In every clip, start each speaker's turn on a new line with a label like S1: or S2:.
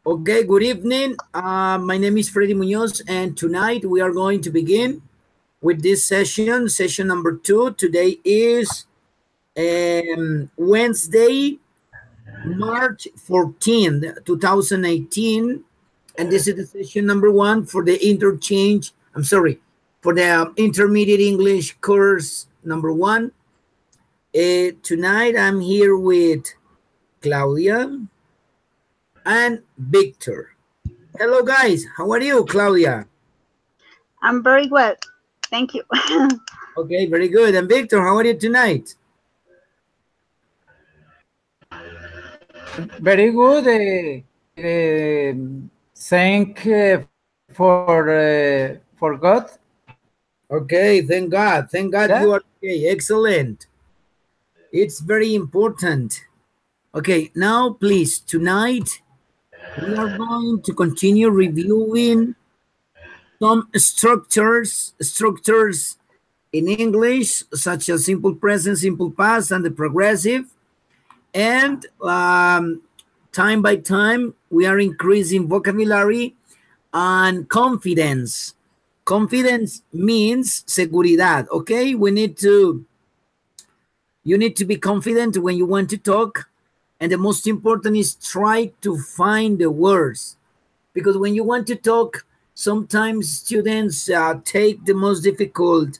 S1: Okay, good evening. My name is Freddy Munoz, and tonight we are going to begin with this session, session number 2. Today is Wednesday, March 14th, 2018, and this is the session number 1 for the for the Intermediate English course number 1. Tonight I'm here with Claudia and Victor. Hello, guys. How are you, Claudia?
S2: I'm very well. Thank you.
S1: Okay, very good. And Victor, how are you tonight?
S3: Very good. Thank for God.
S1: Okay, thank God. Thank God
S3: Yeah.
S1: you are okay. Excellent. It's very important. Okay, now please, tonight we are going to continue reviewing some structures in English, such as simple present, simple past, and the progressive. And time by time, we are increasing vocabulary and confidence. Confidence means seguridad, okay? You need to be confident when you want to talk. And the most important is try to find the words. Because when you want to talk, sometimes students take the most difficult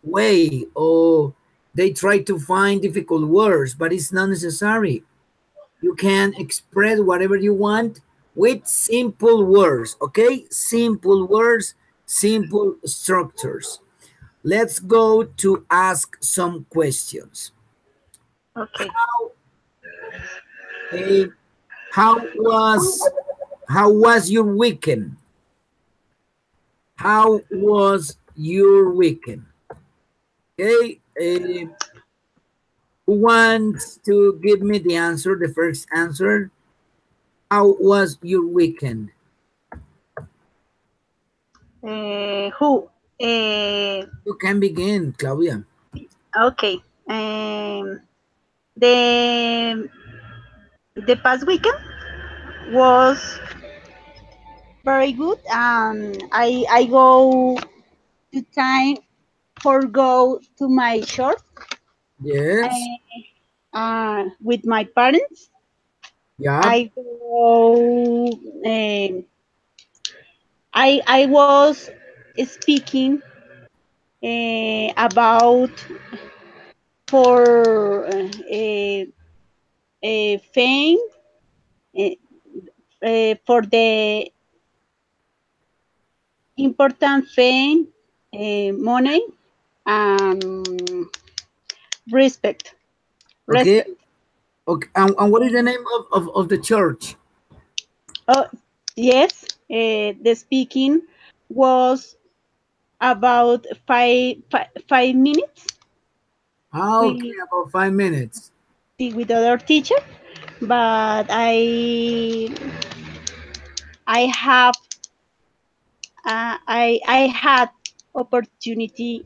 S1: way, or they try to find difficult words, but it's not necessary. You can express whatever you want with simple words, okay? Simple words, simple structures. Let's go to ask some questions.
S2: Okay.
S1: Eh, how was how was your weekend? How was your weekend? Okay, who wants to give me the answer, the first answer? How was your weekend?
S2: Who? Uh,
S1: You can begin, Claudia.
S2: okay. The the past weekend was very good. I go to time for go to my short
S1: Yes.
S2: with my parents.
S1: Yeah.
S2: I go. I was speaking about for fame uh, for the important fame, money, and respect.
S1: Okay.
S2: Respect.
S1: Okay. And what is the name of the church?
S2: Oh, yes. The speaking was about 5 minutes
S1: Ah, okay,
S2: with
S1: about 5 minutes.
S2: with other teacher, but I have I had opportunity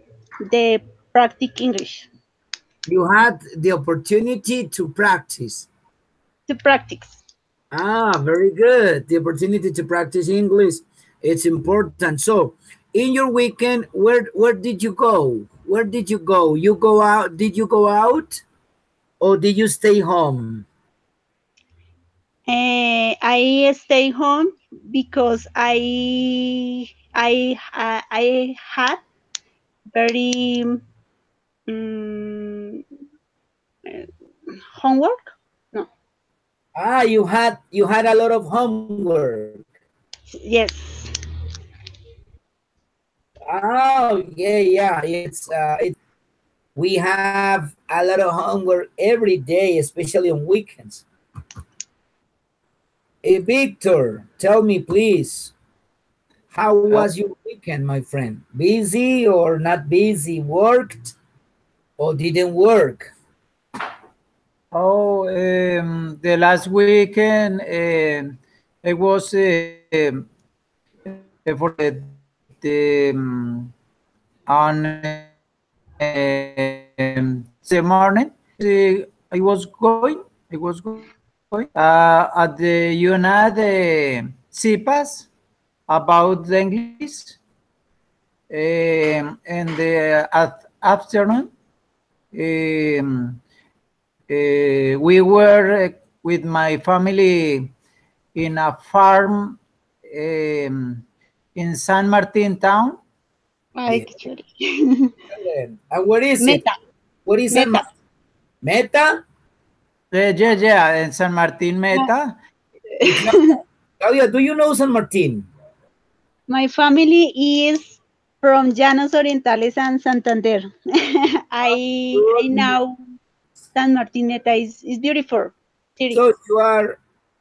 S2: the practice English
S1: You had the opportunity to practice.
S2: to practice.
S1: Ah, very good. The opportunity to practice English. It's important. So, in your weekend, where did you go? Where did you go? You go out? Did you go out, or did you stay home?
S2: I stay home because I had very um, homework. No,
S1: Ah, you had a lot of homework.
S2: yes,
S1: Oh, yeah. We have a lot of homework every day, especially on weekends. Hey, Victor, tell me, please, how
S3: Yeah.
S1: was your weekend, my friend? Busy or not busy? Worked or didn't work?
S3: Oh, the last weekend I was for the on Saturday morning. I was going. at the United CIPAS about the English. In the afternoon, we were with my family in a farm in San Martin town.
S2: Ay, qué chévere.
S1: And what is it?
S2: Meta.
S1: What is San
S2: Meta.
S1: Meta?
S3: Yeah, in San Martin Meta.
S1: Claudia, do you know San Martin?
S2: My family is from Llanos Orientales and Santander. I know San Martin Meta is beautiful city.
S1: So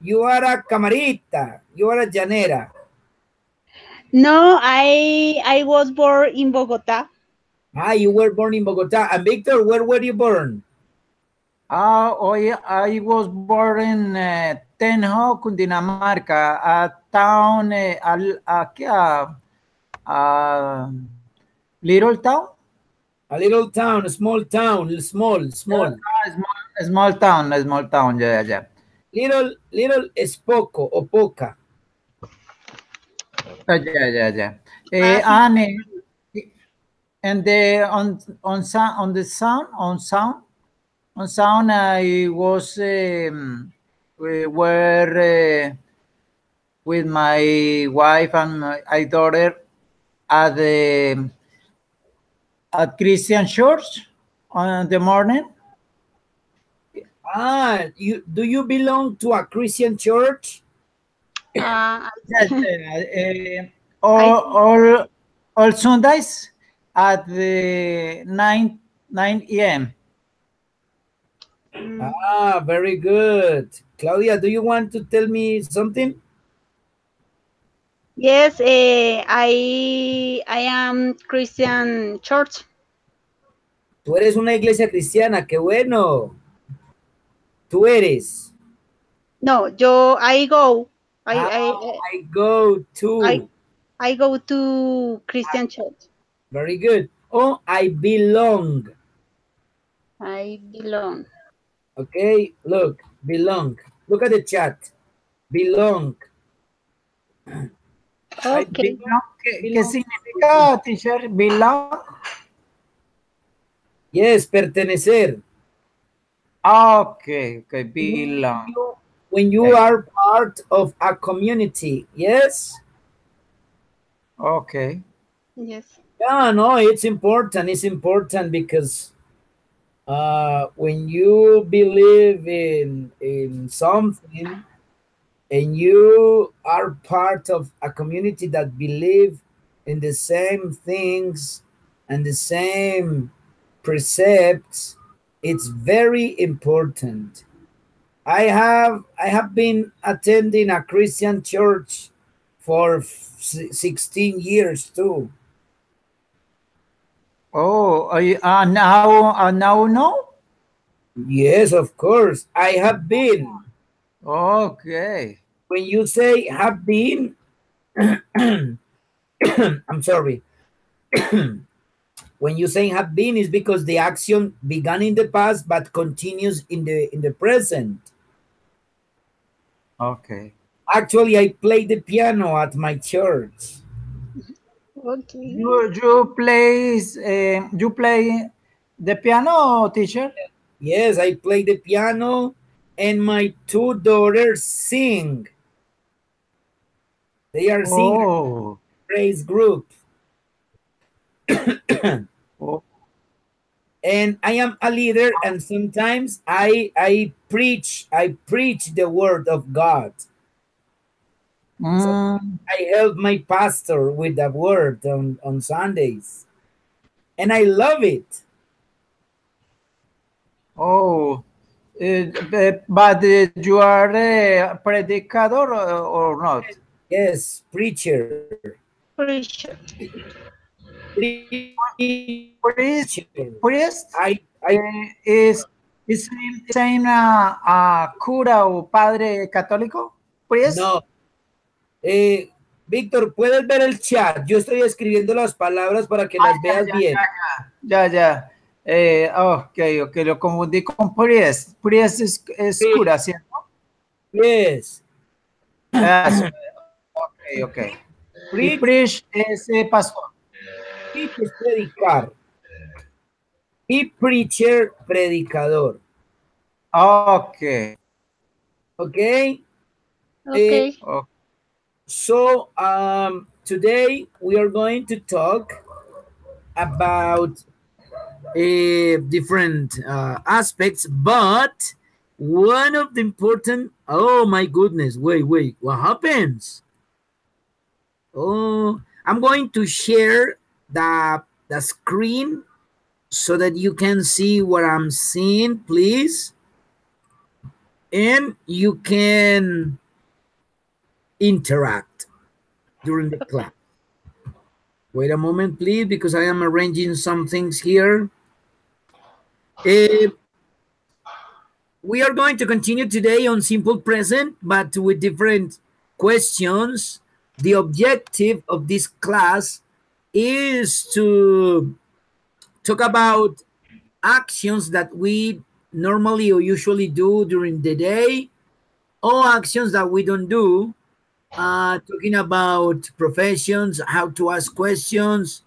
S1: you are a camarita. You are a llanera.
S2: No, I was born in Bogota.
S1: Ah, you were born in Bogota. And Victor, where were you born?
S3: I was born in Tenjo, Cundinamarca, a town, little town.
S1: A little town, a small town, small.
S3: Small town. Yeah.
S1: Little es poco o poca.
S3: Yeah. And on sound, I was were with my wife and my daughter at the at Christian church on the morning.
S1: Ah, do you belong to a Christian church?
S3: Yes, all Sundays at the 9 a.m.
S1: Ah, very good. Claudia, do you want to tell me something?
S2: Yes, I am Christian church.
S1: Tú eres una iglesia cristiana, qué bueno. Tú eres.
S2: No, I go.
S1: I go to.
S2: I go to Christian church.
S1: Very good. Oh, I belong.
S2: I belong.
S1: Okay, look, belong. Look at the chat. Belong.
S2: Okay.
S3: ¿Qué significa, teacher? Belong.
S1: Yes, pertenecer.
S3: Okay, belong.
S1: When you are part of a community, yes?
S3: Okay.
S2: Yes.
S1: Yeah, no, it's important. It's important because when you believe in something and you are part of a community that believe in the same things and the same precepts, it's very important. I have been attending a Christian church for 16 years too.
S3: Oh, now no?
S1: Yes, of course. I have been.
S3: Okay.
S1: When you say have been, I'm sorry. When you say have been is because the action began in the past but continues in the present.
S3: Okay.
S1: Actually, I play the piano at my church.
S2: Okay.
S3: You play the piano, teacher?
S1: Yes, I play the piano and my two daughters sing. They are singers,
S3: Oh.
S1: praise group.
S3: Oh.
S1: And I am a leader, and sometimes I preach the word of God. So I help my pastor with the word on Sundays. And I love it.
S3: Oh. But you are a predicador or not?
S1: Yes, preacher.
S2: Preacher.
S3: Priest?
S1: I
S3: Is same cura o padre católico? Priest?
S1: no. Víctor, ¿puedes ver el chat? Yo estoy escribiendo las palabras para que las veas bien.
S3: Ya. Ok, lo confundí con priest. Priest es cura, ¿cierto?
S1: Yes.
S3: Yes. Okay. Y
S1: Preach,
S3: preach es pastor.
S1: preach es predicar. Y preacher, predicador.
S3: Okay.
S1: Okay? Eh,
S2: Okay.
S3: Okay.
S1: so today we are going to talk about different aspects, but one of the important, oh my goodness, wait, what happens? Oh, I'm going to share the screen so that you can see what I'm seeing, please. And you can interact during the class. Wait a moment, please, because I am arranging some things here. Uh, we are going to continue today on simple present, but with different questions. The objective of this class is to talk about actions that we normally or usually do during the day, or actions that we don't do, talking about professions, how to ask questions,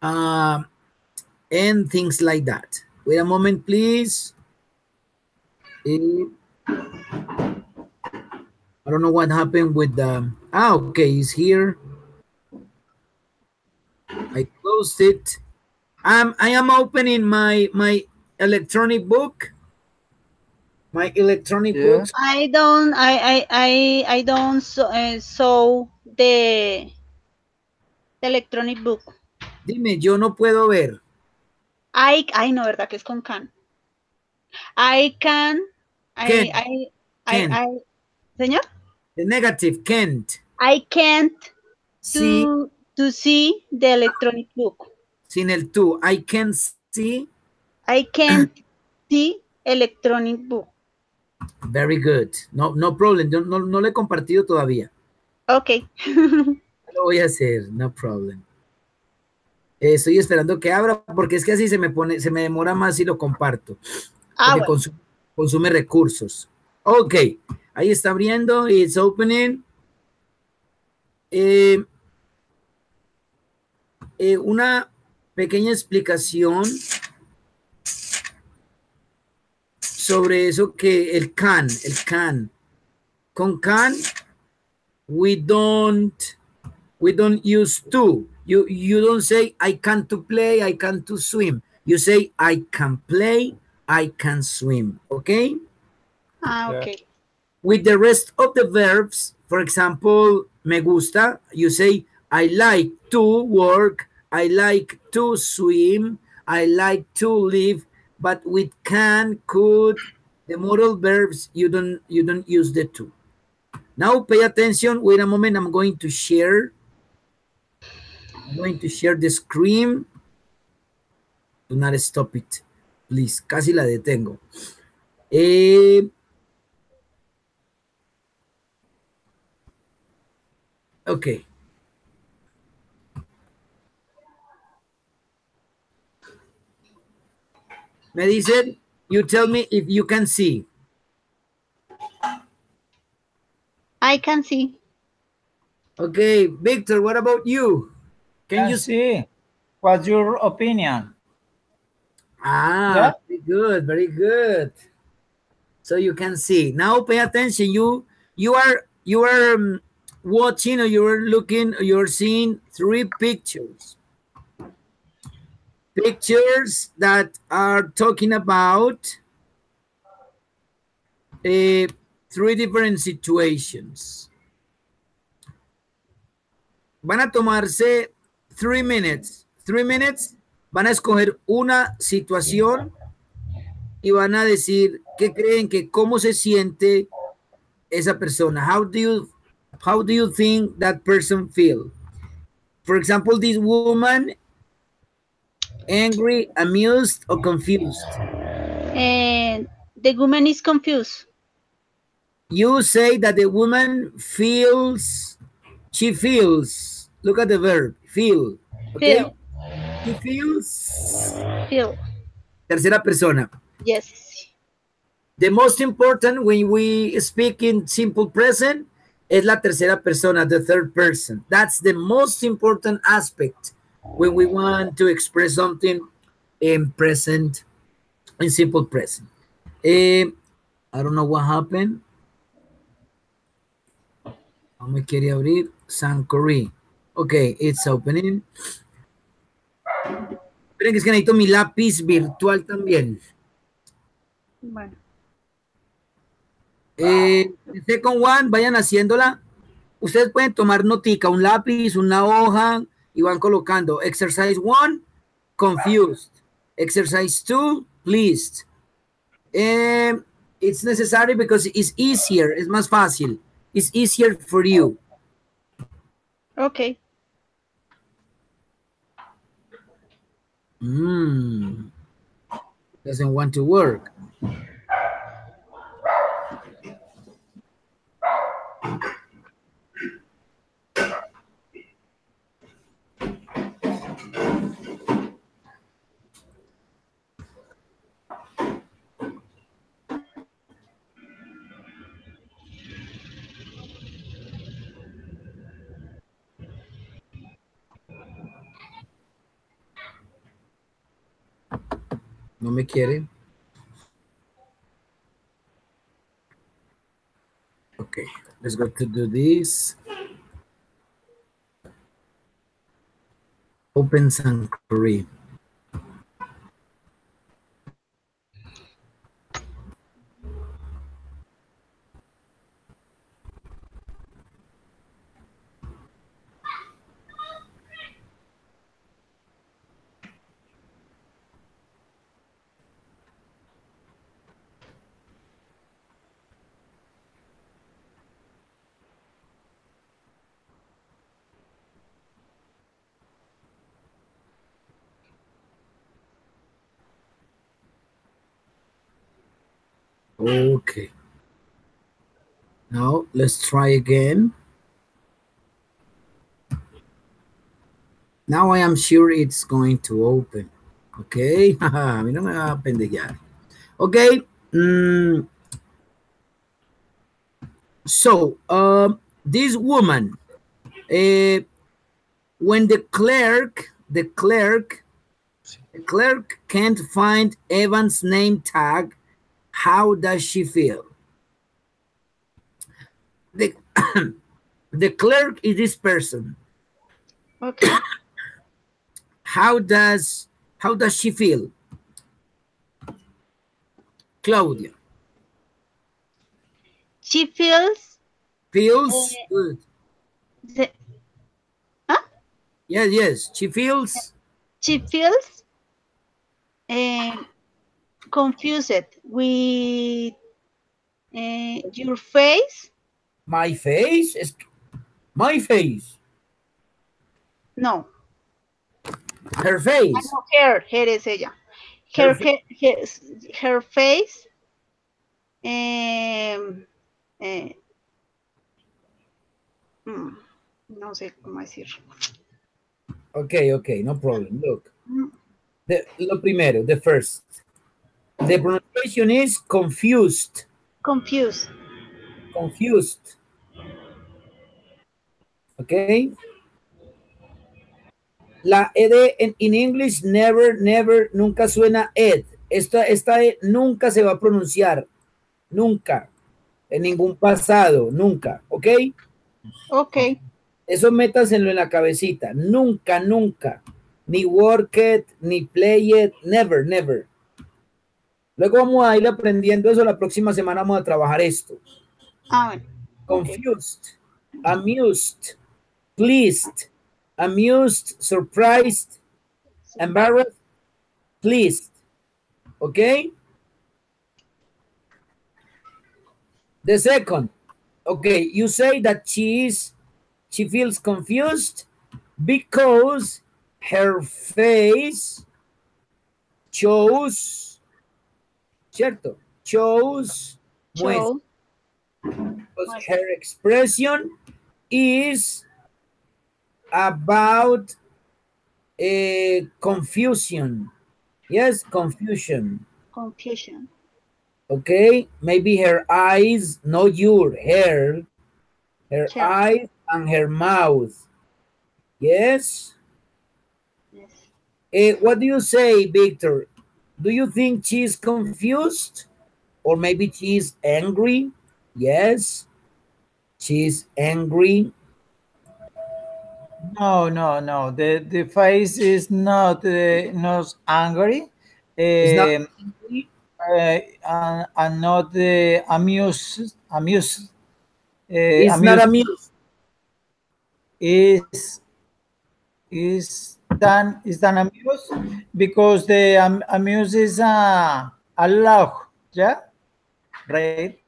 S1: uh, and things like that. Wait a moment, please. I don't know what happened with the. Okay, it's here. I closed it. I am opening my electronic book. My electronic
S3: Yeah.
S1: books.
S2: I don't saw the electronic book.
S1: Dime, yo no puedo ver.
S2: Ay, no, ¿verdad que es con can? I can, I,
S1: Can't,
S2: I,
S1: can't.
S2: señor,
S1: The negative, can't.
S2: I can't
S1: See,
S2: to see the electronic book.
S1: sin el tú. I can see.
S2: I can't see electronic book.
S1: Very good. No problem. Yo no lo he compartido todavía.
S2: Okay.
S1: Lo voy a hacer, no problem. Estoy esperando que abra porque es que así se me demora más si lo comparto. Porque
S2: Bueno.
S1: consume recursos. Ok, ahí está abriendo. It's opening. Una pequeña explicación sobre eso que el can. Con can, we don't use to. You don't say I can to play, I can to swim. You say I can play, I can swim. Okay?
S2: Okay.
S1: With the rest of the verbs, for example, me gusta, you say I like to work, I like to swim, I like to live, but with can, could, the modal verbs, you don't use the to. Now pay attention. Wait a moment. I'm going to share the screen. Do not stop it, please. Casi la detengo. Okay. Me dicen, you tell me if you can see.
S2: I can see.
S1: Okay, Victor, what about you? Can you
S3: see? What's your opinion?
S1: Ah, yeah. Very good. So you can see. Now pay attention. You are watching, or you're looking, or you're seeing three pictures. Pictures that are talking about three different situations. Van a tomarse 3 minutes. 3 minutes. Van a escoger una situación y van a decir qué creen que cómo se siente esa persona. How do you think that person feel? For example, this woman, angry, amused, or confused?
S2: And the woman is confused.
S1: You say that the woman feels, she feels. Look at the verb, feel. Okay?
S2: Feel.
S1: She feels.
S2: Feel.
S1: Tercera persona.
S2: Yes.
S1: The most important when we speak in simple present es la tercera persona, the third person. That's the most important aspect when we want to express something in present, in simple present. I don't know what happened. No me quiere abrir. Sankory. Okay, it's opening. Esperen que es que necesito mi lápiz virtual también.
S2: Bueno.
S1: Second one, vayan haciéndola. Ustedes pueden tomar notica, un lápiz, una hoja y van colocando. Exercise 1, confused. Exercise 2, pleased. It's necessary because it's easier, es más fácil. It's easier for you.
S2: Okay.
S1: Doesn't want to work. No me quiere. Okay, let's go to do this. Open Sankory. Okay. Now let's try again. Now I am sure it's going to open. Okay. A mí no me va a pendejear. Okay. So, this woman, when the clerk can't find Evan's name tag, how does she feel? The, the clerk is this person.
S2: Okay.
S1: How does she feel? Claudia.
S2: She feels
S1: Good.
S2: huh?
S1: Yes. She feels
S2: confused with your face.
S1: my face is my face.
S2: No.
S1: Her face.
S2: No, her es ella. Her face. No sé cómo decir.
S1: Okay, no problem. Look. Lo primero, the first. The pronunciation is confused.
S2: Confused.
S1: Okay. La ed in English never, nunca suena ed. Esta ed nunca se va a pronunciar. Nunca. En ningún pasado. Nunca. ¿Ok?
S2: Ok.
S1: Eso métaselo en la cabecita. Nunca. Ni work it, ni play it. Never. Luego vamos a ir aprendiendo eso. La próxima semana vamos a trabajar esto.
S2: Bueno.
S1: Confused. Okay. Amused. Pleased. Amused. Surprised. Embarrassed. Pleased. Okay? The second. Okay, you say that she feels confused because her face shows, ¿cierto? Shows. Because her expression is about confusion. Yes, confusion. Okay, maybe her eyes, not your her
S2: Sure.
S1: eyes and her mouth. Yes.
S2: Yes.
S1: What do you say, Victor? Do you think she's confused? Or maybe she's angry? Yes, she's angry.
S3: No. The face is not angry,
S1: It's not
S3: um,
S1: angry.
S3: and not amused.
S1: It's not
S3: Amused
S1: amused.
S3: is is than amused because the amused is a log, yeah, right?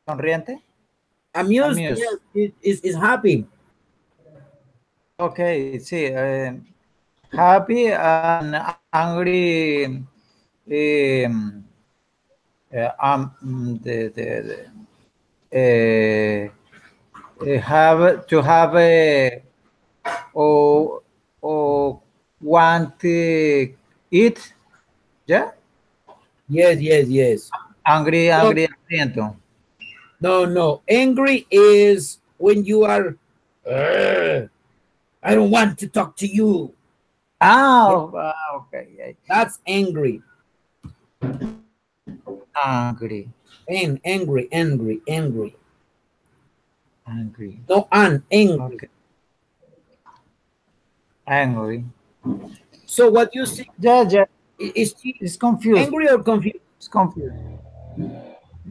S3: Sonriente,
S1: Amused,
S3: amused.
S1: yes, is happy.
S3: Okay, see, happy and angry. Um, have to have a or want it, yeah,
S1: Yes. No,
S3: hambriento.
S1: no. Angry is when you are, "Ugh, I don't want to talk to you." Yeah,
S3: Okay.
S1: that's angry.
S3: Angry,
S1: And angry.
S3: angry.
S1: No, angry.
S3: Okay, angry.
S1: So what you say,
S3: Yeah.
S1: is she
S3: It's confused.
S1: angry or confused?
S3: It's confused.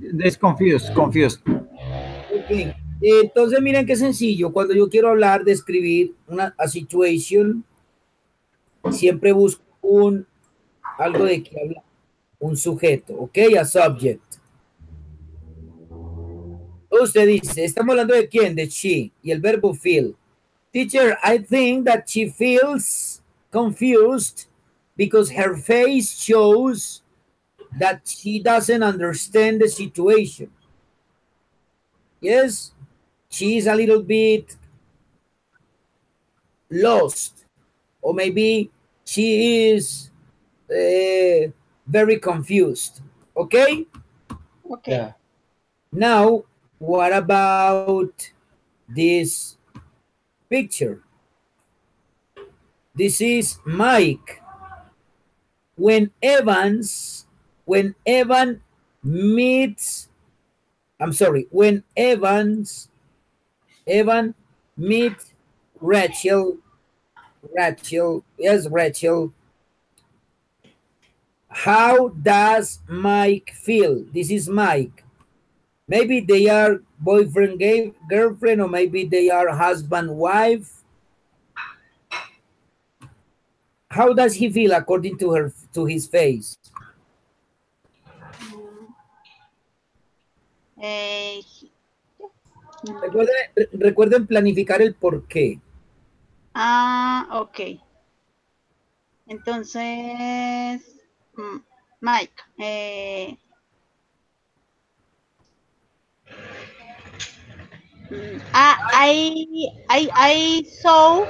S3: It's confused.
S1: Ok. Entonces, miren qué sencillo. Cuando yo quiero hablar, describir a situation, siempre busco algo de que hablar, un sujeto, ¿ok? A subject. Usted dice, estamos hablando de quién, de she, y el verbo feel. Teacher, I think that she feels confused because her face shows that she doesn't understand the situation. Yes, she's a little bit lost, or maybe she is very confused. Okay,
S2: Okay.
S3: Yeah.
S1: now what about this picture? This is Mike. When Evan meets, I'm sorry, when Evan meets Rachel, how does Mike feel? This is Mike. Maybe they are boyfriend, girlfriend, or maybe they are husband, wife. How does he feel according to his face?
S2: Mm, eh, mm,
S1: Recuerden planificar el por qué.
S2: ok. Entonces, Mike, I saw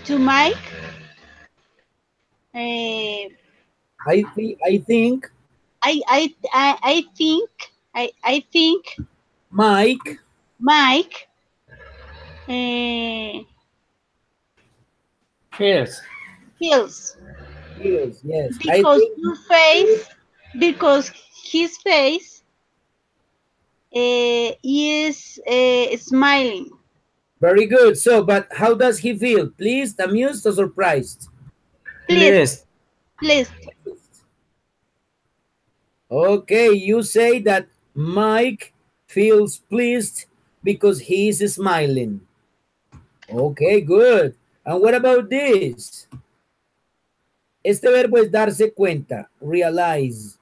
S2: to Mike. Uh,
S1: I think
S2: I think
S1: Mike
S2: Mike uh,
S3: Feels.
S2: feels
S1: feels, yes. I
S2: because
S1: think
S2: your face because his face is smiling.
S1: very good. So, but how does he feel? Pleased, amused, or surprised?
S2: Please,
S3: Pleased.
S2: please.
S1: Okay, you say that Mike feels pleased because he is smiling. Okay, good. And what about this? Este verbo es darse cuenta, realize.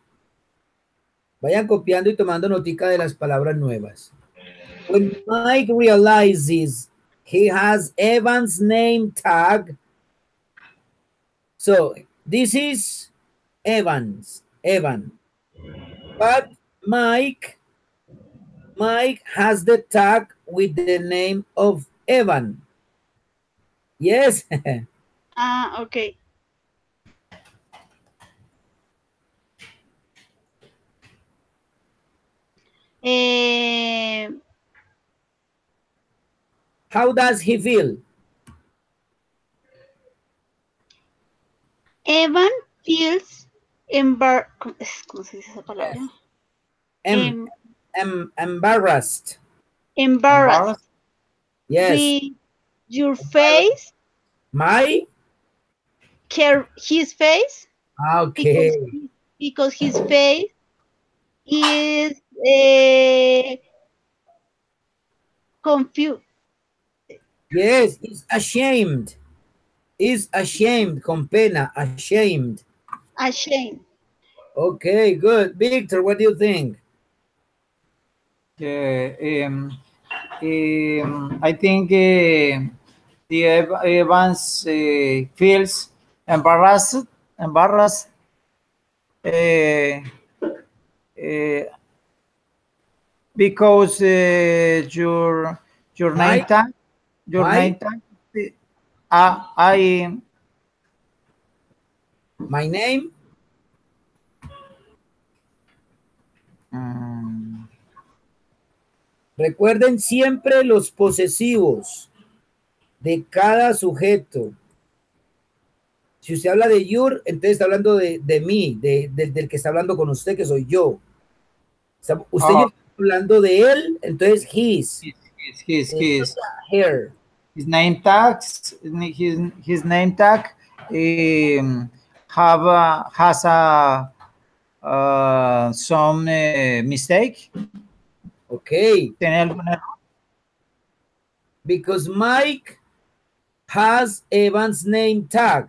S1: Vayan copiando y tomando notica de las palabras nuevas. When Mike realizes he has Evan's name tag, so this is Evan. But Mike has the tag with the name of Evan. Yes.
S2: Okay. Eh,
S1: How does he feel?
S2: Evan feels ¿cómo se dice esa palabra?
S1: Yes. Embarrassed.
S2: Embarrassed
S1: Yes.
S2: with your face,
S1: My?
S2: his face,
S1: Okay.
S2: because his face is confused.
S1: Yes, is ashamed. Is ashamed, con pena, ashamed.
S2: Ashamed.
S1: Okay, good. Victor, what do you think?
S3: I think the Evans feels embarrassed uh, uh, because your name
S1: My?
S3: tag your
S1: My?
S3: name tag I
S1: My name?
S3: mm,
S1: Recuerden siempre los posesivos de cada sujeto. Si usted habla de your, entonces está hablando de mí, del que está hablando con usted, que soy yo. Usted y yo está hablando de él, entonces his. Her.
S3: his name tags his name tag has a some mistake.
S1: Okay.
S3: ¿Tiene algún error?
S1: Because Mike has Evan's name tag.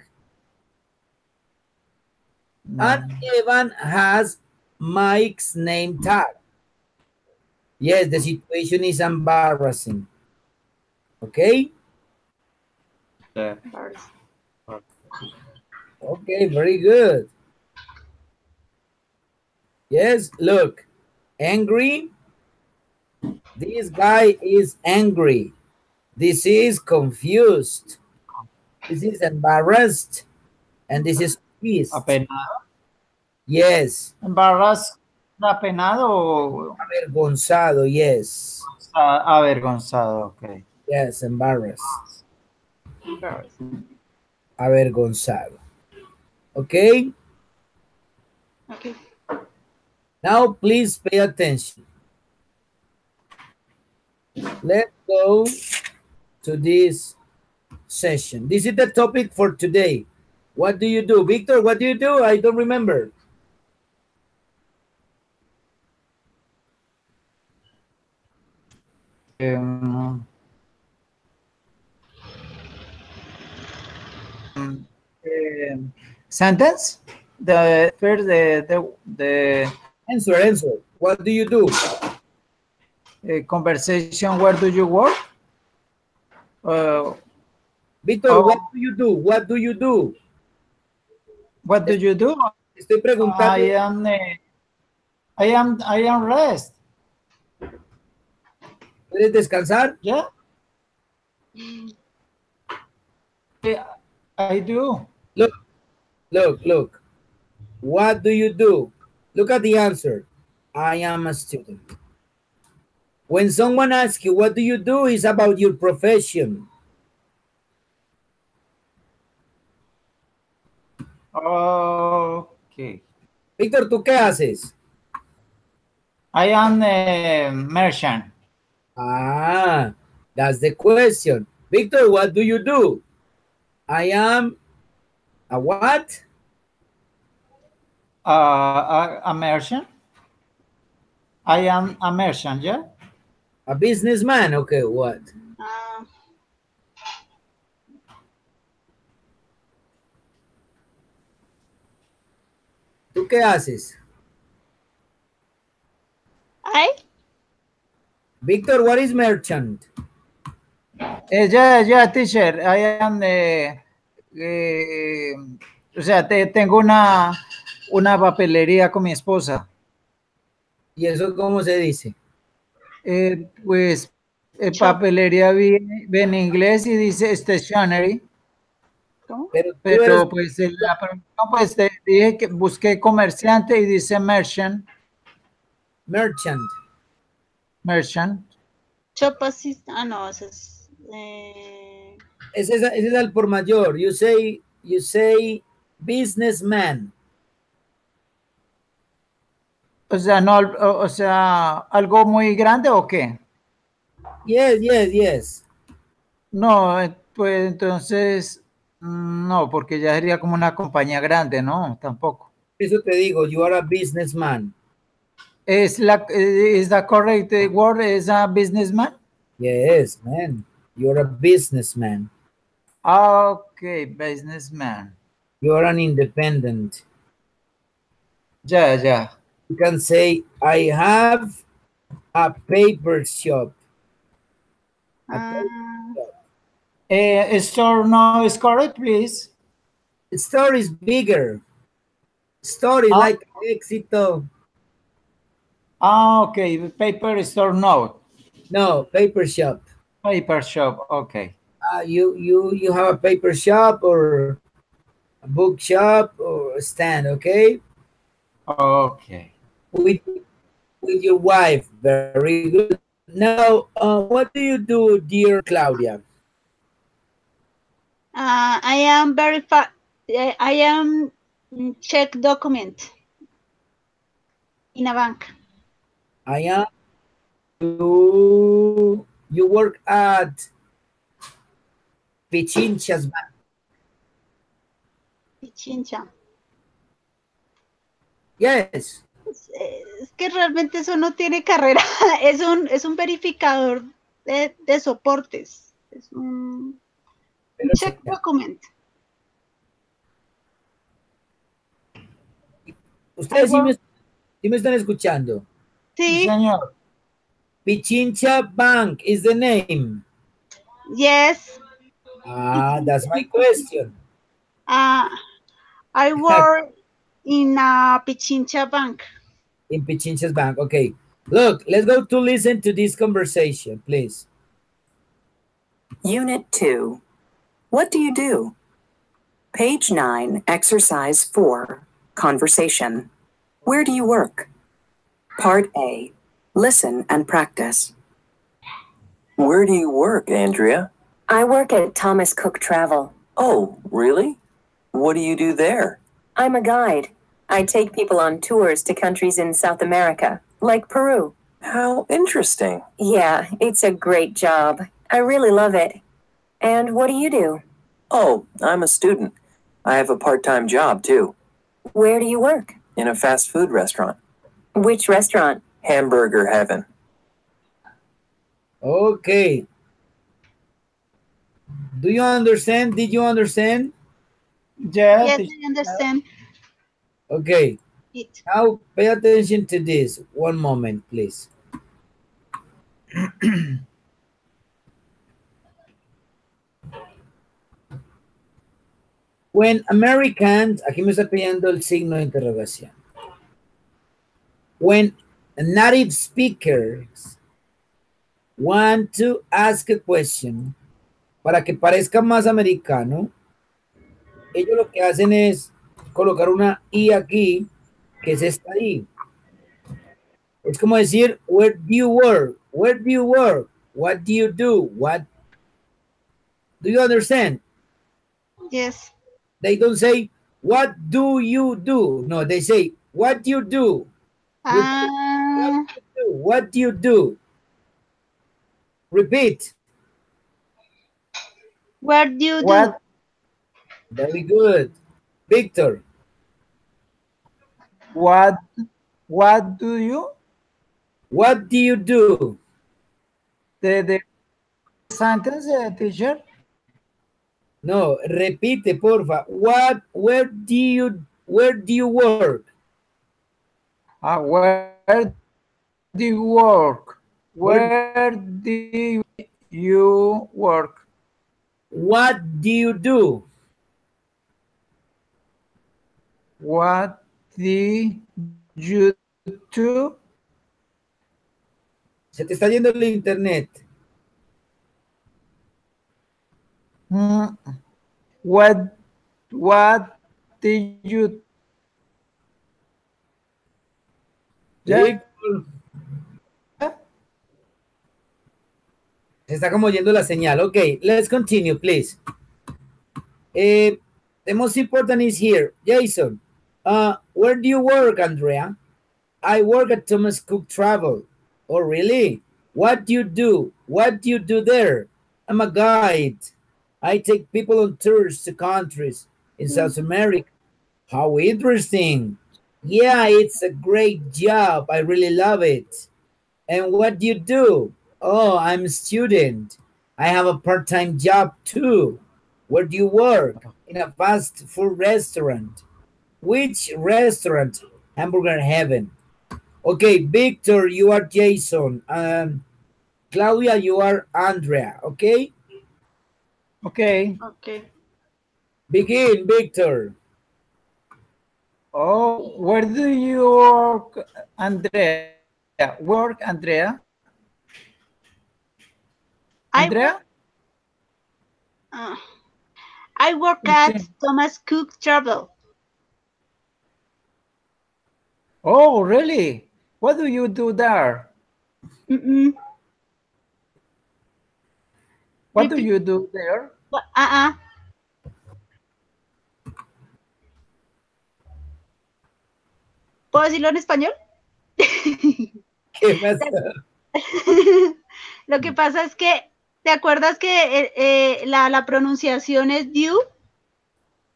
S3: No.
S1: And Evan has Mike's name tag. Yes, the situation is embarrassing. Okay? Okay, very good. Yes, look. Angry. This guy is angry. This is confused. This is embarrassed. And this is pissed.
S3: Apenado.
S1: Yes.
S3: Embarrassed, apenado.
S1: Avergonzado, yes.
S3: Avergonzado, okay.
S1: Yes, embarrassed. Avergonzado. Okay?
S2: Okay.
S1: Now, please pay attention. Let's go to this session. This is the topic for today. What do you do? Victor, what do you do? I don't remember.
S3: Sentence? The first, the
S1: Answer. What do you do?
S3: Conversation, where do you work?
S1: Victor, what do you do? What do you do?
S3: What do you do?
S1: Estoy preguntando.
S3: I am rest.
S1: ¿Puedes descansar?
S3: Yeah. I do.
S1: Look. What do you do? Look at the answer. I am a student. When someone asks you, what do you do? It's about your profession.
S3: Okay.
S1: Víctor, ¿tú qué haces?
S3: I am a merchant.
S1: Ah, that's the question. Victor, what do you do? I am a what?
S3: A merchant. I am a merchant, yeah?
S1: A businessman, okay, what? ¿Tú qué haces? Victor, what is merchant?
S3: Yeah, teacher. I am o sea, tengo una papelería con mi esposa.
S1: ¿Y eso cómo se dice?
S3: Pues papelería viene en inglés y dice stationery.
S2: ¿Cómo?
S3: Pero pues pues dije que busqué comerciante y dice merchant.
S1: Merchant.
S3: Merchant.
S2: Shop assistant. Ah, no, ese es.
S1: Ese es al por mayor. You say businessman.
S3: O sea, no, o sea, ¿algo muy grande o qué?
S1: Yes, yes, yes.
S3: No, pues entonces, no, porque ya sería como una compañía grande, ¿no? Tampoco.
S1: Eso te digo, you are a businessman.
S3: ¿Es the correct word? ¿Es a businessman?
S1: Yes, man. You're a businessman.
S3: Okay, businessman.
S1: You're an independent.
S3: Ya, ya.
S1: You can say, I have a paper shop. A paper shop.
S3: Store no is correct, please.
S1: Store is bigger. Store is
S3: Ah,
S1: like éxito.
S3: okay. Paper store no.
S1: No, paper shop.
S3: Paper shop, okay.
S1: You have a paper shop or a bookshop or a stand, okay?
S3: Okay.
S1: With with your wife. Very good. Now, what do you do, dear Claudia?
S2: I am I am check document in a bank.
S1: I am. You work at Pichinchas Bank.
S2: Pichincha.
S1: Yes.
S2: Es que realmente eso no tiene carrera. Es un verificador de soportes. Es un check document.
S1: Ustedes sí me están escuchando.
S3: Sí,
S2: Sí.
S3: señor.
S1: Pichincha Bank is the name.
S2: Yes.
S1: That's my question.
S2: I work in a Pichincha bank.
S1: In Pichinchas Bank. Okay. Look, let's go to listen to this conversation, please.
S4: Unit 2. What do you do? Page 9, Exercise 4, Conversation. Where do you work? Part A. Listen and practice.
S5: Where do you work, Andrea?
S6: I work at Thomas Cook Travel.
S5: Oh, really? What do you do there?
S6: I'm a guide. I take people on tours to countries in South America, like Peru.
S5: How interesting.
S6: Yeah, it's a great job. I really love it. And what do you do?
S5: Oh, I'm a student. I have a part-time job, too,
S6: Where do you work?
S5: in a fast food restaurant.
S6: Which restaurant?
S5: Hamburger Heaven.
S1: Okay. Do you understand? Did you understand?
S3: Yeah,
S2: Yes, I understand
S1: Okay.
S2: it.
S1: Now pay attention to this. One moment, please. When Americans, aquí me está pidiendo el signo de interrogación. When native speakers want to ask a question, para que parezca más americano, ellos lo que hacen es colocar una I aquí, que es esta I. Es como decir, where do you work? Where do you work? What do you do? What do you understand?
S2: Yes.
S1: They don't say, what do you do? No, they say, what do you do? What do you do? Repeat.
S2: Where do you do?
S3: What?
S1: Very good. Victor.
S3: What do you?
S1: What do you do?
S3: The sentence, teacher?
S1: No, repite, porfa. Where do you work?
S3: Where do you work? Where do you work?
S1: What do you do?
S3: What do you do?
S1: Se te está yendo el internet.
S3: What do you?
S1: Victor. Se está como yendo la señal. Okay, let's continue, please. The most important is here. Jason, where do you work, Andrea? I work at Thomas Cook Travel. Oh, really? What do you do? What do you do there? I'm a guide. I take people on tours to countries in South America. How interesting. Yeah, it's a great job. I really love it. And what do you do? Oh, I'm a student. I have a part-time job too. Where do you work? In a fast food restaurant. Which restaurant? Hamburger Heaven. Okay, Victor, you are Jason. Claudia, you are Andrea. Okay?
S3: Okay.
S2: Okay.
S1: Begin, Victor.
S3: Oh, where do you work, Andrea? Work, Andrea? Andrea?
S2: I work at Thomas Cook Travel.
S3: Oh, really? What do you do there? What do you do there?
S2: ¿Puedo decirlo en español?
S1: ¿Qué pasa?
S2: Lo que pasa es que, ¿te acuerdas que la pronunciación es do?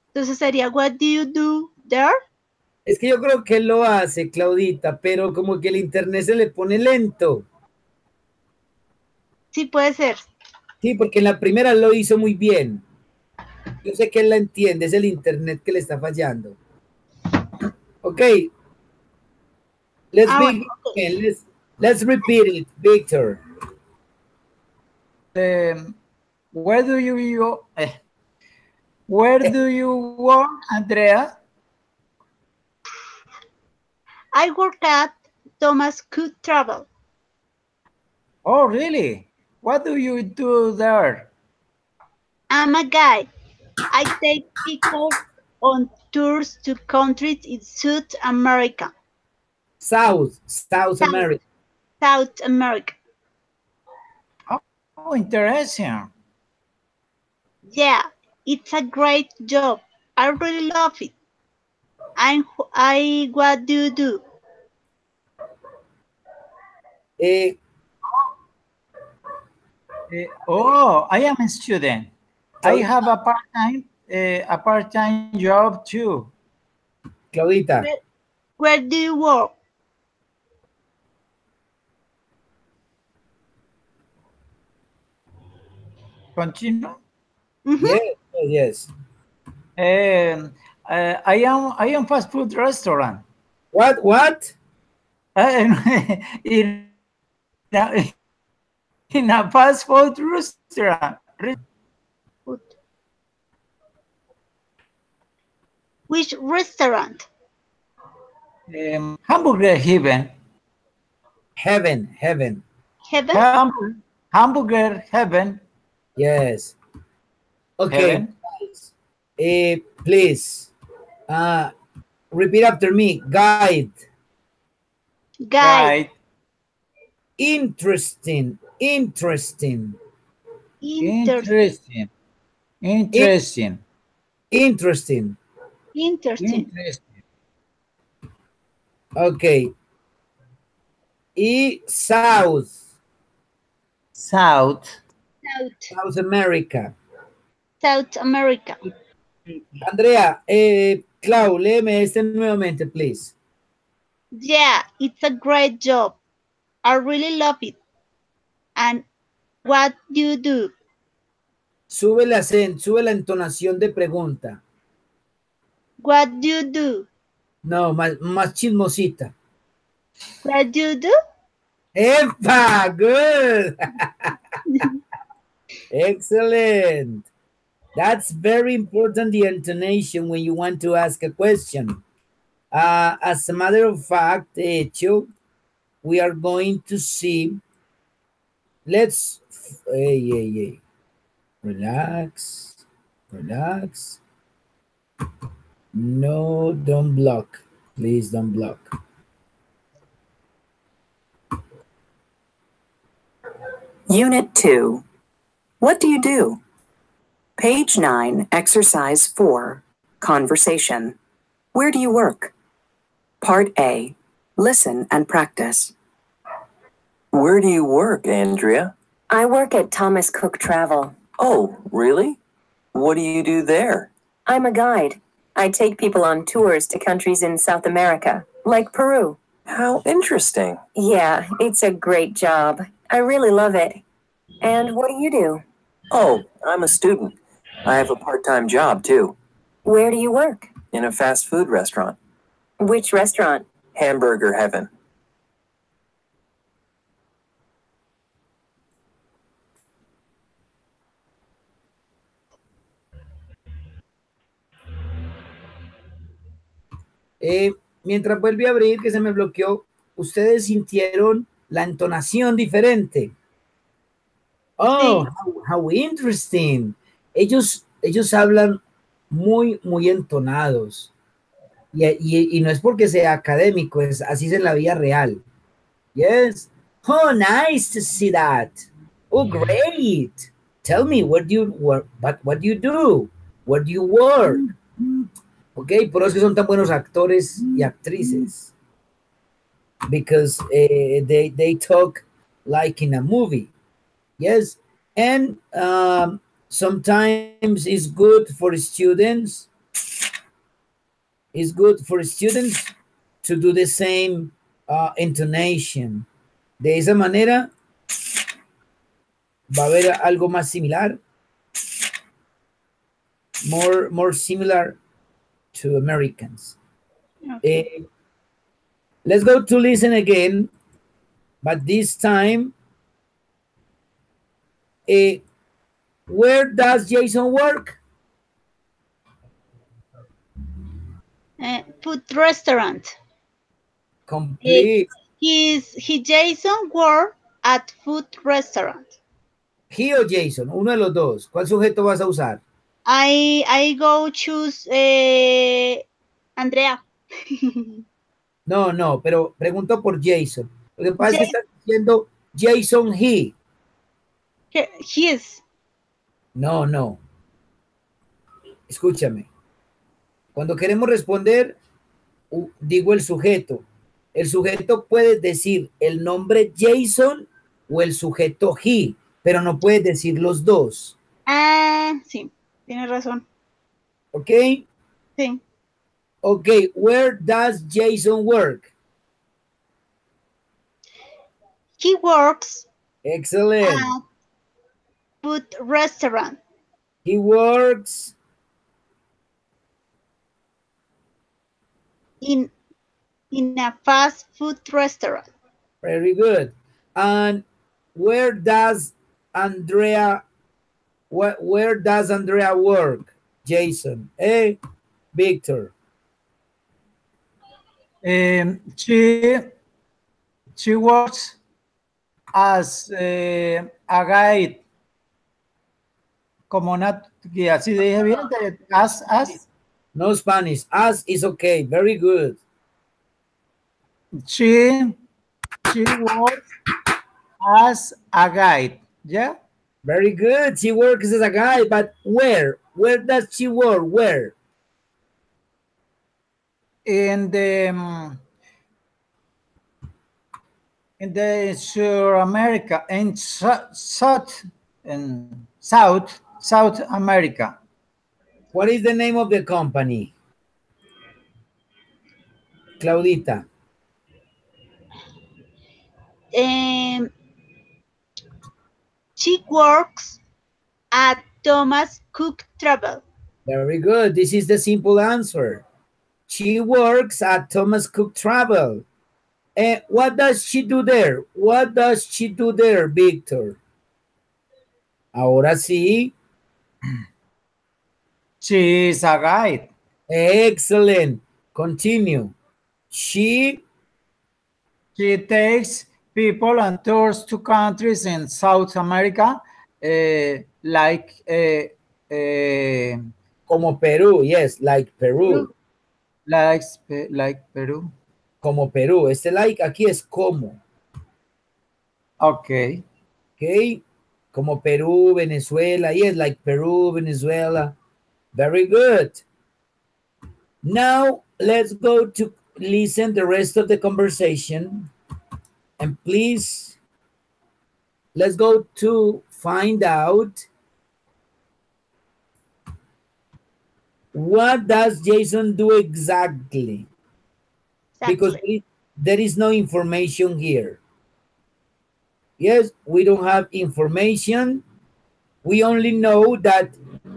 S2: Entonces sería, what do you do there?
S1: Es que yo creo que él lo hace, Claudita, pero como que el internet se le pone lento.
S2: Sí, puede ser.
S1: Sí, porque en la primera lo hizo muy bien. Yo sé que él la entiende, es el internet que le está fallando. Ok. Let's begin. Okay. Let's repeat it, Victor.
S3: Where do you work, Andrea?
S2: I work at Thomas Cook Travel.
S3: Oh, really? What do you do there?
S2: I'm a guide. I take people on tours to countries in South America.
S1: South America.
S2: South America.
S3: Oh, interesting.
S2: Yeah, it's a great job. I really love it. What do you do?
S3: I am a student. I have a part-time job too.
S1: Claudita.
S2: Where do you work?
S3: Continue.
S1: Yes.
S3: I am fast food restaurant.
S1: What?
S3: In a fast food restaurant.
S2: Which restaurant?
S3: Hamburger Heaven.
S1: Heaven.
S3: Hamburger Heaven.
S1: Yes. Okay. Please. Repeat after me. Guide. Interesting. Okay. South America. Andrea, Clau, léeme este nuevamente, please.
S2: Yeah, it's a great job. I really love it. And what do you do?
S1: Sube el acento, sube la entonación de pregunta.
S2: What do you do?
S1: No, más chismosita.
S2: What do you do?
S1: ¡Epa! Good. Excellent. That's very important, the intonation when you want to ask a question. As a matter of fact, de hecho, we are going to see. Let's. Hey. Relax. No, don't block. Please don't block.
S4: Unit 2. What do you do? Page 9, Exercise 4, Conversation. Where do you work? Part A, Listen and Practice.
S5: Where do you work, Andrea?
S6: I work at Thomas Cook Travel.
S5: Oh, really? What do you do there?
S6: I'm a guide. I take people on tours to countries in South America, like Peru.
S5: How interesting.
S6: Yeah, it's a great job. I really love it. And what do you do?
S5: Oh, I'm a student. I have a part-time job, too,
S6: Where do you work?
S5: in a fast food restaurant.
S6: Which restaurant?
S5: Hamburger Heaven.
S1: Mientras vuelve a abrir, que se me bloqueó, ustedes sintieron la entonación diferente. Oh, how interesting. Ellos hablan muy entonados. Y no es porque sea académico, es así es en la vida real. Yes. Oh, nice to see that. Oh, great. Tell me, where do you work? What do you do? Where do you work? Ok, por eso es que son tan buenos actores y actrices. Because they talk like in a movie. Yes. And sometimes it's good for students. It's good for students to do the same intonation. De esa manera va a haber algo más similar. More similar to Americans. Okay. Let's go to listen again, but this time, where does Jason work?
S2: Food restaurant.
S1: Complete.
S2: Jason work at food restaurant.
S1: He o Jason, uno de los dos. ¿Cuál sujeto vas a usar?
S2: I go choose Andrea.
S1: No, pero pregunto por Jason. Lo que pasa es que está diciendo Jason he.
S2: His.
S1: No. Escúchame. Cuando queremos responder, digo el sujeto. El sujeto puede decir el nombre Jason o el sujeto he, pero no puede decir los dos.
S2: Ah, sí, tienes razón.
S1: ¿Ok?
S2: Sí.
S1: Ok, where does Jason work?
S2: He works
S1: Excellent.
S2: at food restaurant.
S1: He works
S2: in a fast food restaurant.
S1: Very good. And where does Andrea work? Jason. Victor.
S3: She works as a guide. Como una guía, así dije bien, as.
S1: No Spanish. As is okay. Very good.
S3: She works as a guide. Yeah.
S1: Very good. She works as a guide, but where? Where does she work? Where?
S3: In the South America, in South America.
S1: What is the name of the company? Claudita.
S2: She works at Thomas Cook Travel.
S1: Very good. This is the simple answer. She works at Thomas Cook Travel. What does she do there? What does she do there, Victor? Ahora sí.
S3: She is a guide.
S1: Excellent. Continue. She
S3: takes people on tours to countries in South America, like
S1: como Peru, yes, like Peru.
S3: Like Peru.
S1: Como Perú. Este like aquí es como.
S3: Okay.
S1: Ok. Okay, como Peru, Venezuela. Yes, like Peru, Venezuela. Very good. Now let's go to listen the rest of the conversation. And please, let's go to find out what does Jason do exactly? Because there is no information here. Yes, we don't have information. We only know that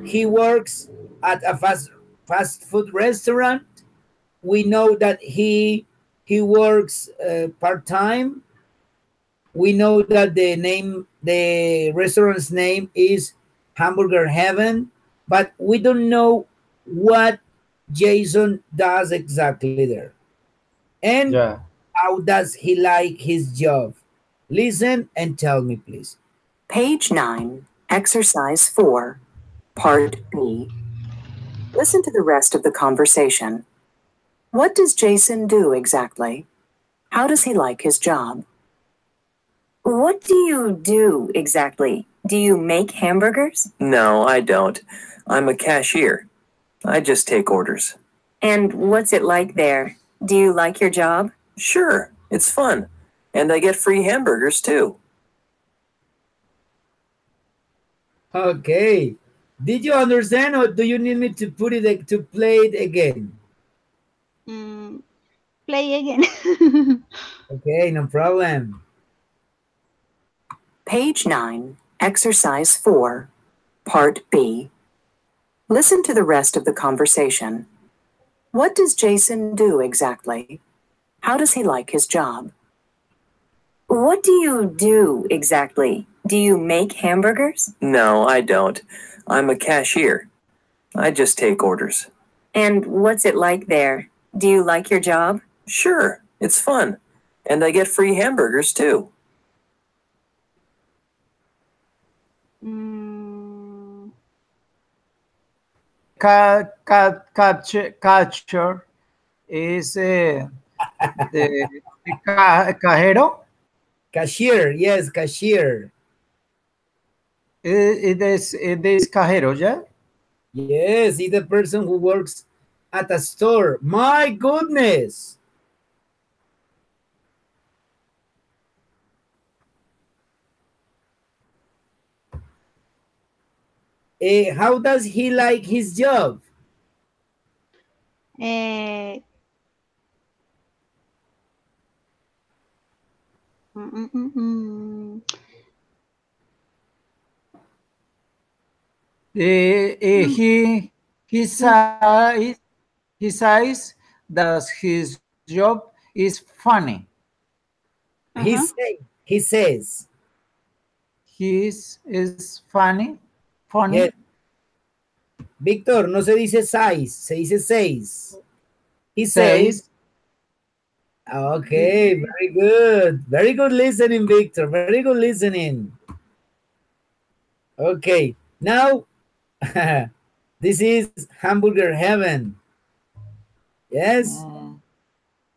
S1: he works at a fast food restaurant. We know that he works part-time. We know that the restaurant's name is Hamburger Heaven, but we don't know what Jason does exactly there. And
S3: Yeah.
S1: how does he like his job? Listen and tell me, please.
S4: Page 9, Exercise 4, Part B. Listen to the rest of the conversation. What does Jason do exactly? How does he like his job?
S6: What do you do exactly? Do you make hamburgers?
S5: No, I don't. I'm a cashier. I just take orders.
S6: And what's it like there? Do you like your job?
S5: Sure, it's fun. And I get free hamburgers too.
S1: Okay. Did you understand, or do you need me to play it again?
S2: Play again.
S1: Okay, no problem.
S4: Page 9, Exercise 4, Part B. Listen to the rest of the conversation. What does Jason do exactly? How does he like his job?
S6: What do you do exactly? Do you make hamburgers?
S5: No, I don't. I'm a cashier. I just take orders.
S6: And what's it like there? Do you like your job?
S5: Sure, it's fun. And I get free hamburgers too.
S3: Catcher is the cajero.
S1: Cashier, yes, cashier.
S3: It is cajero, yeah?
S1: Yes, he's the person who works at a store. My goodness. How does he like his job?
S2: Eh, mm, mm, mm, mm.
S3: He says that his job is funny.
S1: He says.
S3: His is funny. Funny.
S1: Yes. Víctor, no se dice size, se dice seis. He says. Okay, very good. Very good listening, Victor. Very good listening. Okay, now this is Hamburger Heaven. Yes,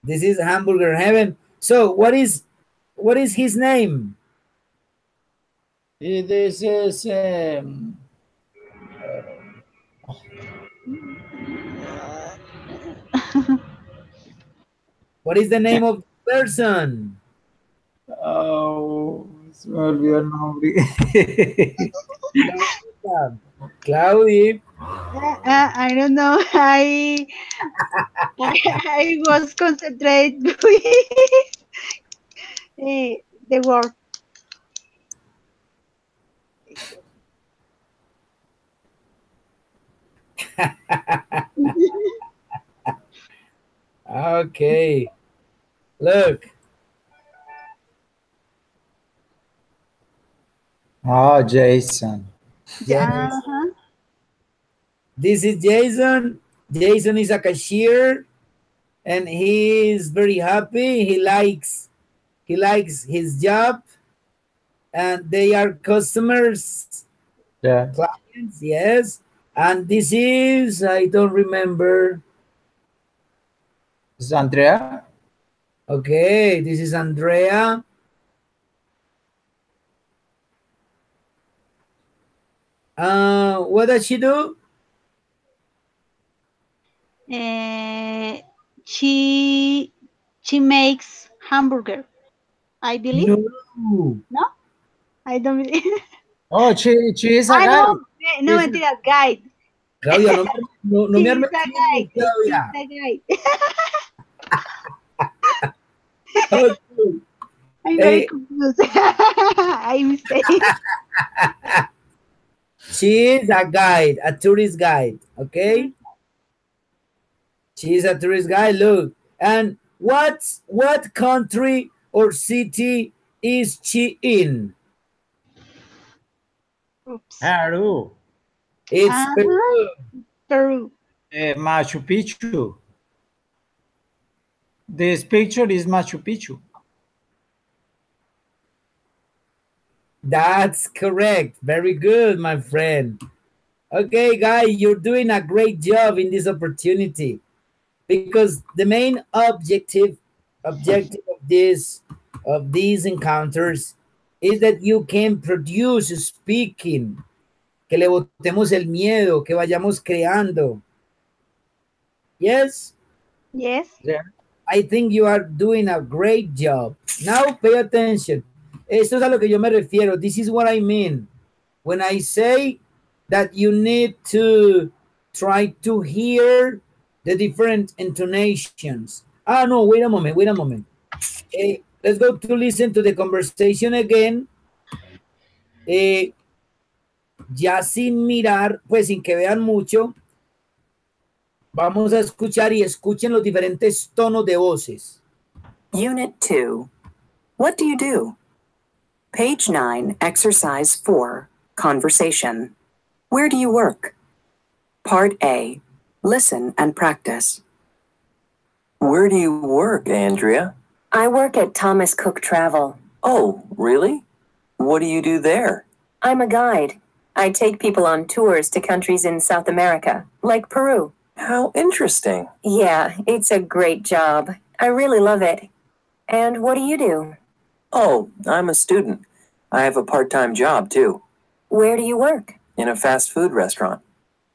S1: this is Hamburger Heaven. So, what is his name?
S3: This is
S1: What is the name of the person?
S3: oh, se me olvidó el nombre.
S1: Claudia.
S2: I don't know. I was concentrated with the word.
S1: Okay. Look.
S3: Oh, Jason.
S1: Yes. This is Jason. Jason is a cashier and he is very happy. He likes his job, and they are customers.
S3: Yeah.
S1: Clients, yes. And this is, I don't remember.
S3: This is Andrea.
S1: Okay, this is Andrea. What does she do?
S2: She makes hamburger, I believe.
S1: No.
S2: No, I don't believe.
S3: Oh, she is a
S2: Ah,
S3: guy.
S2: no, mentira, guide.
S1: Claudia, no me
S2: She's
S1: armes
S2: a
S1: chismes,
S2: guide. She's
S1: Claudia.
S2: a guide.
S1: Okay.
S2: I'm very
S1: Hey,
S2: confused. I mistake.
S1: she is a guide, a tourist guide. Okay, she is a tourist guide. Look, and what country or city is she in?
S2: Oops.
S3: Peru.
S1: It's Peru.
S2: Peru.
S3: Machu Picchu. This picture is Machu Picchu.
S1: That's correct. Very good, my friend. Okay, guys, you're doing a great job in this opportunity because the main objective of these encounters is that you can produce speaking, que le botemos el miedo, que vayamos creando. Yes?
S2: Yes.
S3: Yeah.
S1: I think you are doing a great job. Now pay attention. Esto es a lo que yo me refiero. This is what I mean. When I say that you need to try to hear the different intonations. Ah, no, wait a moment. Let's go to listen to the conversation again. Ya sin mirar, pues sin que vean mucho, vamos a escuchar y escuchen los diferentes tonos de voces.
S4: Unit 2. What do you do? Page 9, Exercise 4, Conversation. Where do you work? Part A. Listen and practice.
S5: Where do you work, Andrea?
S6: I work at Thomas Cook Travel.
S5: Oh, really? What do you do there?
S6: I'm a guide. I take people on tours to countries in South America, like Peru.
S5: How interesting.
S6: Yeah, it's a great job. I really love it. And what do you do?
S5: Oh, I'm a student. I have a part-time job, too,
S6: Where do you work?
S5: in a fast food restaurant.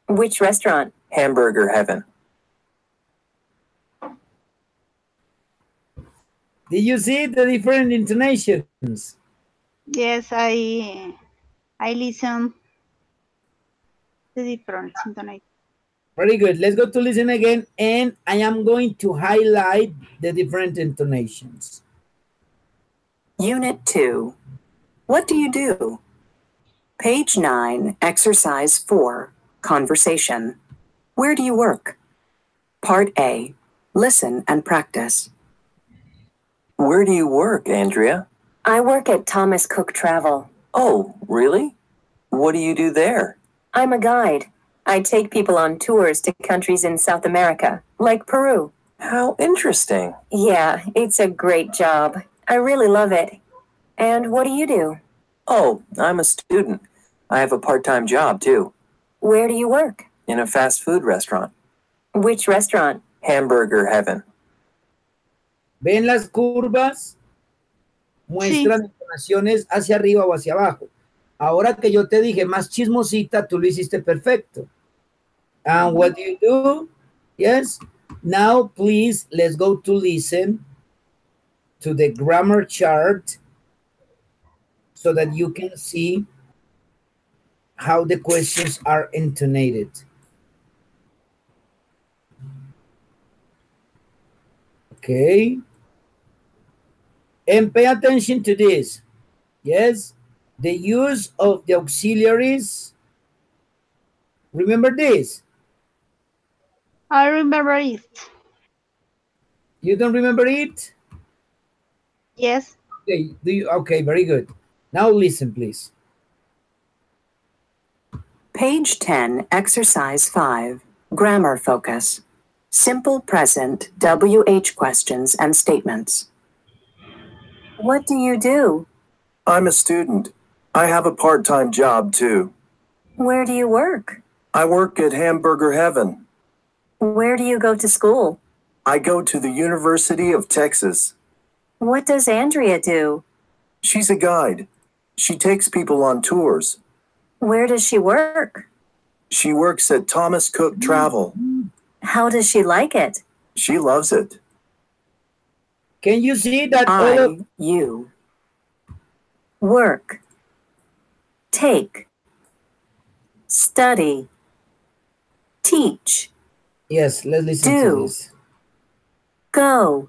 S6: Which restaurant?
S5: Hamburger Heaven.
S1: Did you see the different intonations?
S2: Yes, I listen the different intonation.
S1: Very good. Let's go to listen again, and I am going to highlight the different intonations.
S4: Unit 2. What do you do? Page 9, Exercise 4, Conversation. Where do you work? Part A. Listen and practice.
S5: Where do you work, Andrea?
S6: I work at Thomas Cook Travel.
S5: Oh, really? What do you do there?
S6: I'm a guide. I take people on tours to countries in South America, like Peru.
S5: How interesting.
S6: Yeah, it's a great job. I really love it. And what do you do?
S5: Oh, I'm a student. I have a part-time job, too,
S6: Where do you work?
S5: in a fast food restaurant.
S6: Which restaurant?
S5: Hamburger Heaven.
S1: ¿Ven las curvas? Muestran entonaciones hacia arriba o hacia abajo. Ahora que yo te dije más chismosita, tú lo hiciste perfecto. And what do you do? Yes. Now, please, let's go to listen to the grammar chart so that you can see how the questions are intonated. Okay. And pay attention to this. Yes. The use of the auxiliaries. Remember this?
S2: I remember it.
S1: You don't remember it?
S2: Yes.
S1: Okay, okay, very good. Now listen, please.
S4: Page 10, Exercise 5, Grammar Focus. Simple present WH questions and statements.
S6: What do you do?
S7: I'm a student. I have a part-time job, too.
S6: Where do you work?
S7: I work at Hamburger Heaven.
S6: Where do you go to school?
S7: I go to the University of Texas.
S6: What does Andrea do?
S7: She's a guide. She takes people on tours.
S6: Where does she work?
S7: She works at Thomas Cook Travel.
S6: How does she like it?
S7: She loves it.
S1: Can you see that all of
S6: you work, take, study, teach,
S1: yes, let's listen to
S6: do,
S1: this.
S6: go,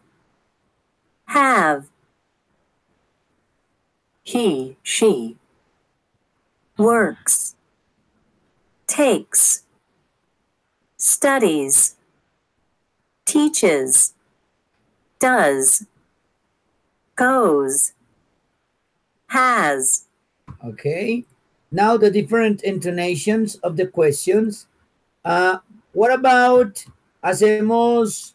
S6: have, he, she, works, takes, studies, teaches, does, goes, has.
S1: Okay. Now the different intonations of the questions. What about hacemos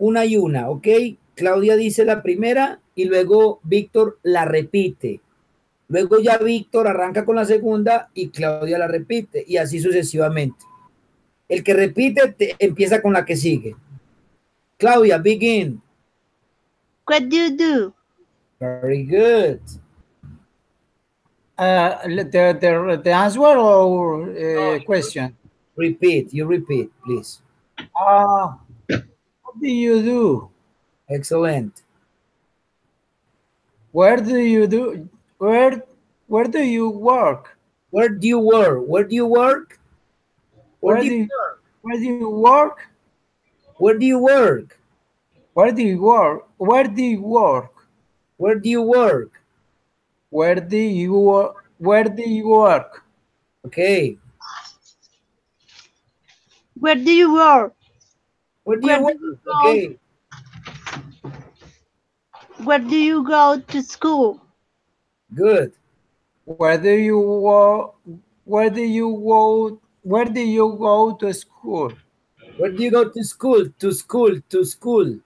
S1: una y una, ¿ok? Claudia dice la primera y luego Víctor la repite. Luego ya Víctor arranca con la segunda y Claudia la repite y así sucesivamente. El que repite empieza con la que sigue. Claudia, begin.
S2: What do you do?
S1: Very good.
S3: The answer or question?
S1: Repeat, you repeat, please.
S3: What do you do?
S1: Excellent.
S3: Where do you do? Where do you work?
S1: Where do you work? Where do you work?
S3: Where do you work?
S1: Where do you work?
S3: Where do you work? Where do you work?
S1: Where do you work?
S3: Where do you work? Where do you work?
S1: Okay.
S2: Where do you work?
S1: Where do you work? Okay.
S2: Where do you go to school?
S1: Good.
S3: Where do you work? Where do you go? Where do you go to school?
S1: Where do you go to school? To school, to school.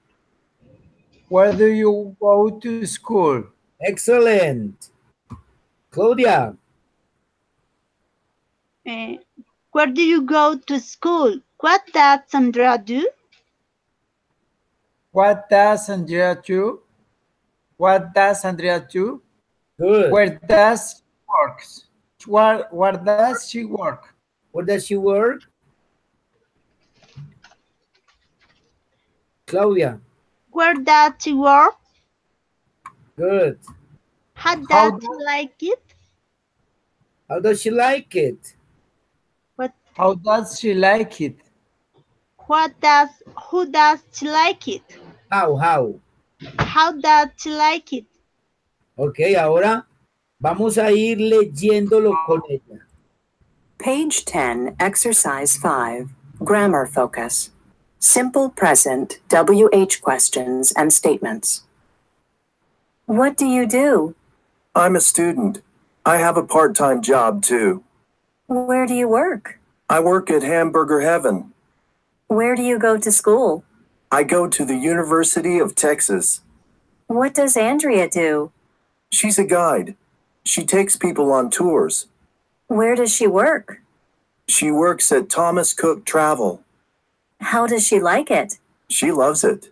S3: Where do you go to school?
S1: Excellent. Claudia.
S2: Where do you go to school? What does Sandra do?
S3: What does Andrea do? What does Andrea do?
S1: Good.
S3: Where does she work? Where does she work?
S1: Where does she work? Claudia.
S2: Where does she work?
S1: Good.
S2: How does she like it?
S1: How does she like it?
S3: How does she like it?
S2: Who does she like it?
S1: How?
S2: How does she like it?
S1: Ok, ahora vamos a ir leyéndolo con ella.
S4: Page 10, Exercise 5, Grammar Focus. Simple present WH questions and statements.
S6: What do you do?
S7: I'm a student. I have a part-time job too.
S6: Where do you work?
S7: I work at Hamburger Heaven.
S6: Where do you go to school?
S7: I go to the University of Texas.
S6: What does Andrea do?
S7: She's a guide. She takes people on tours.
S6: Where does she work?
S7: She works at Thomas Cook Travel.
S6: How does she like it?
S7: She loves it.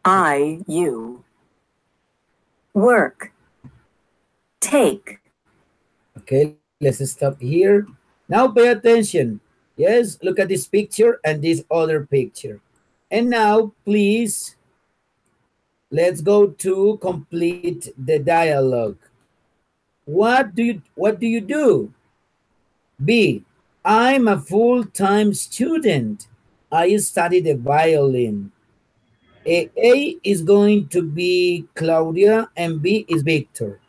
S4: You
S6: Work. Take.
S1: Okay, let's stop here. Now pay attention. Yes, look at this picture and this other picture. And now, please, let's go to complete the dialogue. What do you do? B, I'm a full-time student. I study the violin. A is going to be Claudia and B is Victor.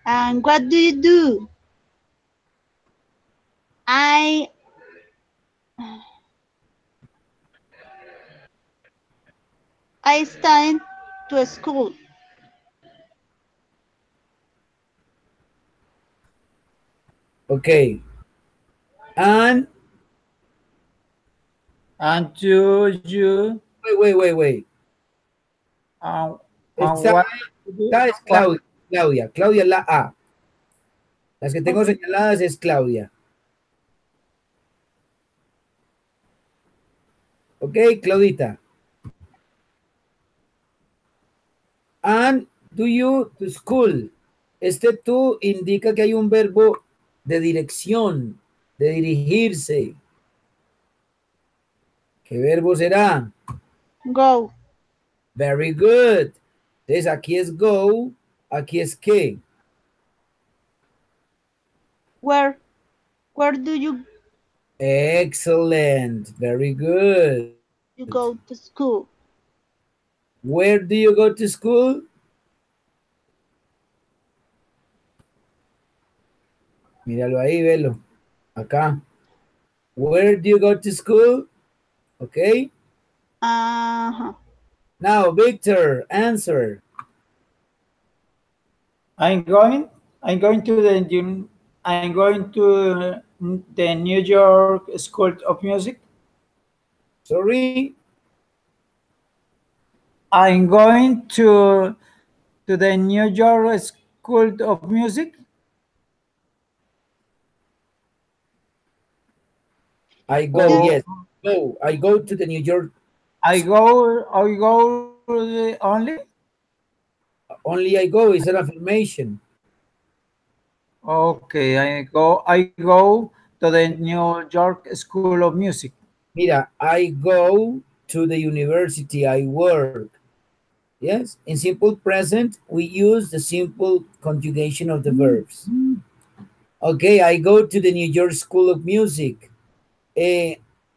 S2: And what do you do? I study to school.
S1: Okay. And
S3: you
S1: wait. Esta es Claudia. Claudia es la A. Las que tengo señaladas es Claudia. Ok, Claudita. And do you to school. Este to indica que hay un verbo de dirección, de dirigirse. ¿Qué verbo será?
S2: Go.
S1: Very good. Entonces aquí es go, aquí es qué.
S2: Where do you
S1: Excellent. Very good.
S2: go to school?
S1: Where do you go to school? Míralo ahí, velo. Acá. Where do you go to school? Okay.
S2: Uh-huh.
S1: Now, Victor, answer.
S3: I'm going to the New York School of Music.
S1: Sorry.
S3: I'm going to the New York School of Music.
S1: I go, yes. Go. I go to the New York.
S3: I go only.
S1: Only I go is an affirmation.
S3: Okay, I go to the New York School of Music.
S1: Mira, I go to the university, I work. Yes, in simple present, we use the simple conjugation of the verbs. Okay, I go to the New York School of Music.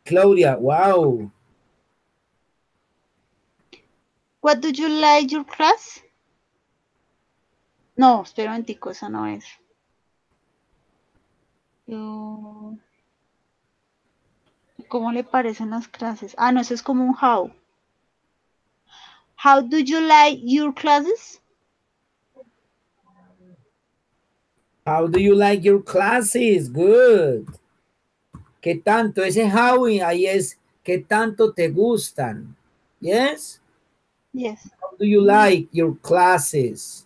S1: Claudia, wow.
S2: What do you like your class? No, espera un momentico, esa no es. ¿Cómo le parecen las clases? Ah, no, eso es como un how. How do you like your classes?
S1: How do you like your classes? Good. ¿Qué tanto? Ese how ahí es ¿qué tanto te gustan? Yes?
S2: Yes.
S1: How do you like your classes?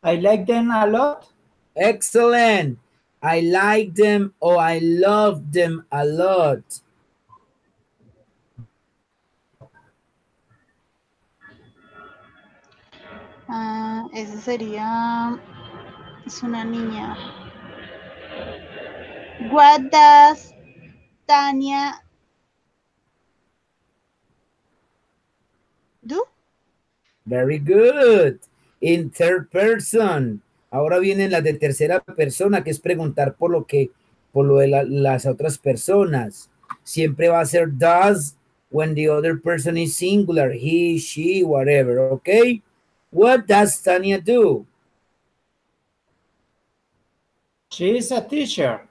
S3: I like them a lot.
S1: Excellent. I like them or I love them a lot.
S2: Ese sería... Es una niña. What does Tania do?
S1: Very good. In third person. Ahora vienen las de tercera persona, que es preguntar por lo de las otras personas. Siempre va a ser does when the other person is singular, he, she, whatever, okay? What does Tania do?
S3: She is a teacher.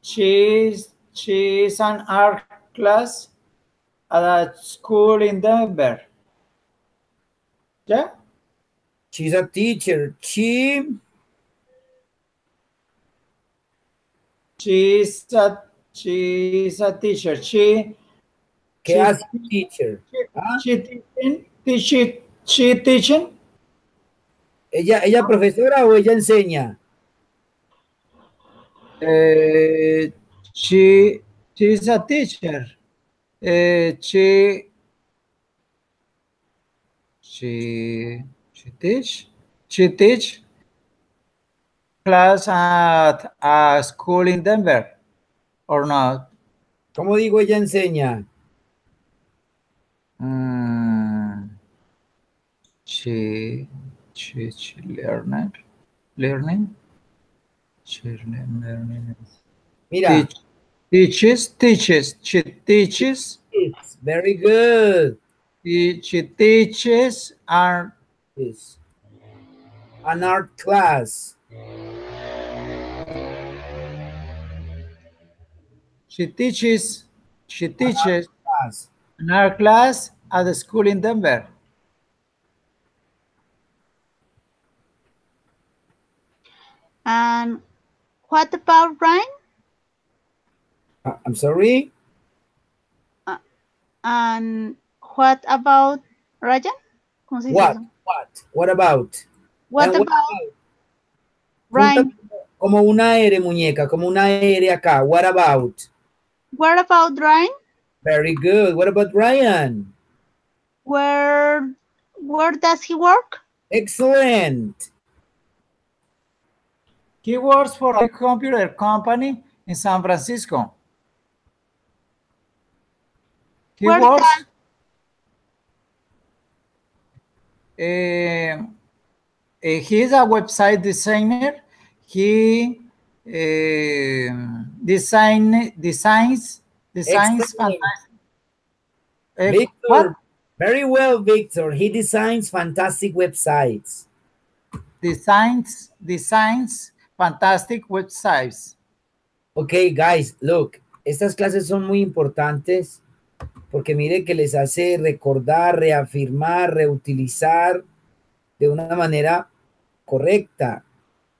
S3: She is an art class at a school in Denver. Yeah.
S1: She's a teacher. She
S3: is a teacher.
S1: ¿Qué hace teacher?
S3: She teaching.
S1: ¿Ella profesora o ella enseña?
S3: She is a teacher. She teach class at a school in Denver, or not?
S1: ¿Cómo digo ella enseña?
S3: She learning.
S1: Mira.
S3: Teaches. She teaches.
S1: It's very good.
S3: She teaches art.
S1: An art class.
S3: She teaches an art class at the school in Denver.
S2: And what about Ryan?
S1: I'm sorry?
S2: And what about Ryan? ¿Cómo se dice eso?
S1: What about?
S2: What about Ryan?
S1: Como una R, muñeca, como una R acá. What about?
S2: What about Ryan?
S1: Very good. What about Ryan?
S2: Where Where does he work?
S1: Excellent.
S3: He works for a computer company in San Francisco. He
S2: Where's
S3: works.
S2: that?
S3: He is a website designer. He designs
S1: Excellent.
S3: fantastic.
S1: Victor,
S3: What?
S1: very well, Victor. He designs fantastic websites.
S3: Designs fantastic websites.
S1: Okay, guys, look, estas clases son muy importantes porque mire que les hace recordar, reafirmar, reutilizar de una manera correcta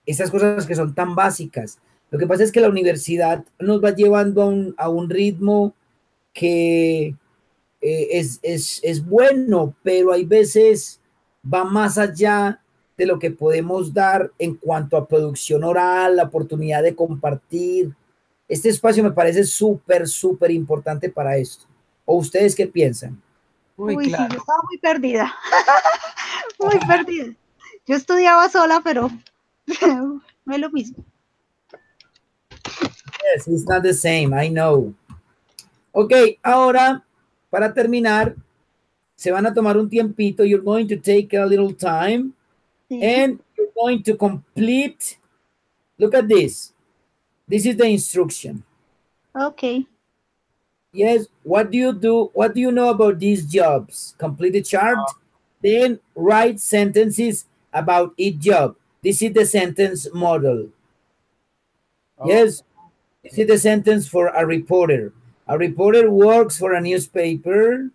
S1: esas cosas que son tan básicas. Lo que pasa es que la universidad nos va llevando a un ritmo que es bueno, pero hay veces va más allá de lo que podemos dar en cuanto a producción oral, la oportunidad de compartir. Este espacio me parece súper, súper importante para esto. ¿O ustedes qué piensan?
S3: Uy,
S2: Uy, sí,
S3: claro.
S2: yo estaba muy perdida. Muy perdida. Yo estudiaba sola, pero no es lo mismo.
S1: Yes, it's not the same, I know. Ok, ahora, para terminar, se van a tomar un tiempito. You're going to take a little time
S2: Sí.
S1: and you're going to complete. Look at this. This is the instruction.
S2: Ok.
S1: Yes, what do you do? What do you know about these jobs? Complete the chart, then write sentences about each job. This is the sentence model. Yes, this is the sentence for a reporter. A reporter works for a newspaper,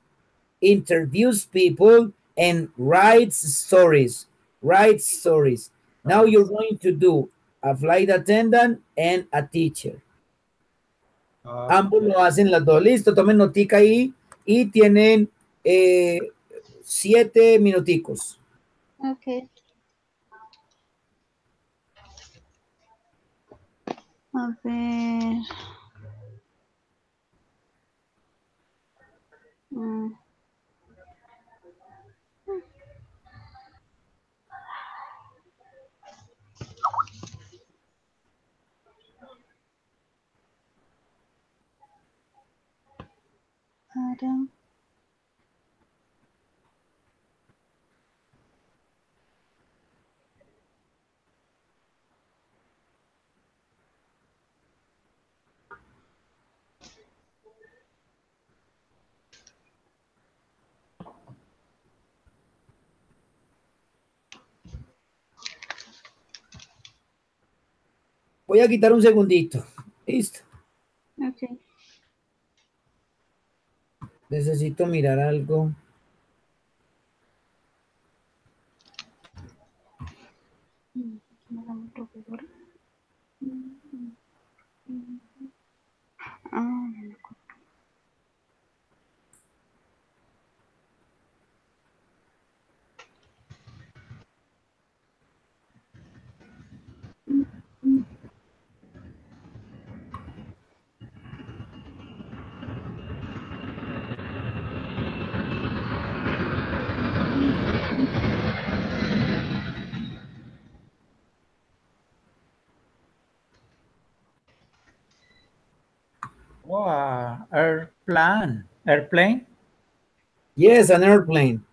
S1: interviews people, and writes stories. Writes stories. Now you're going to do a flight attendant and a teacher. Ambos lo hacen las dos. Listo, tomen notica ahí y tienen 7 minuticos.
S2: Ok. A ver. Mm. Ahora.
S1: Voy a quitar un segundito. Listo.
S2: Ok.
S1: Necesito mirar algo.
S2: Ah,
S3: Oh, airplane.
S1: Yes, an airplane.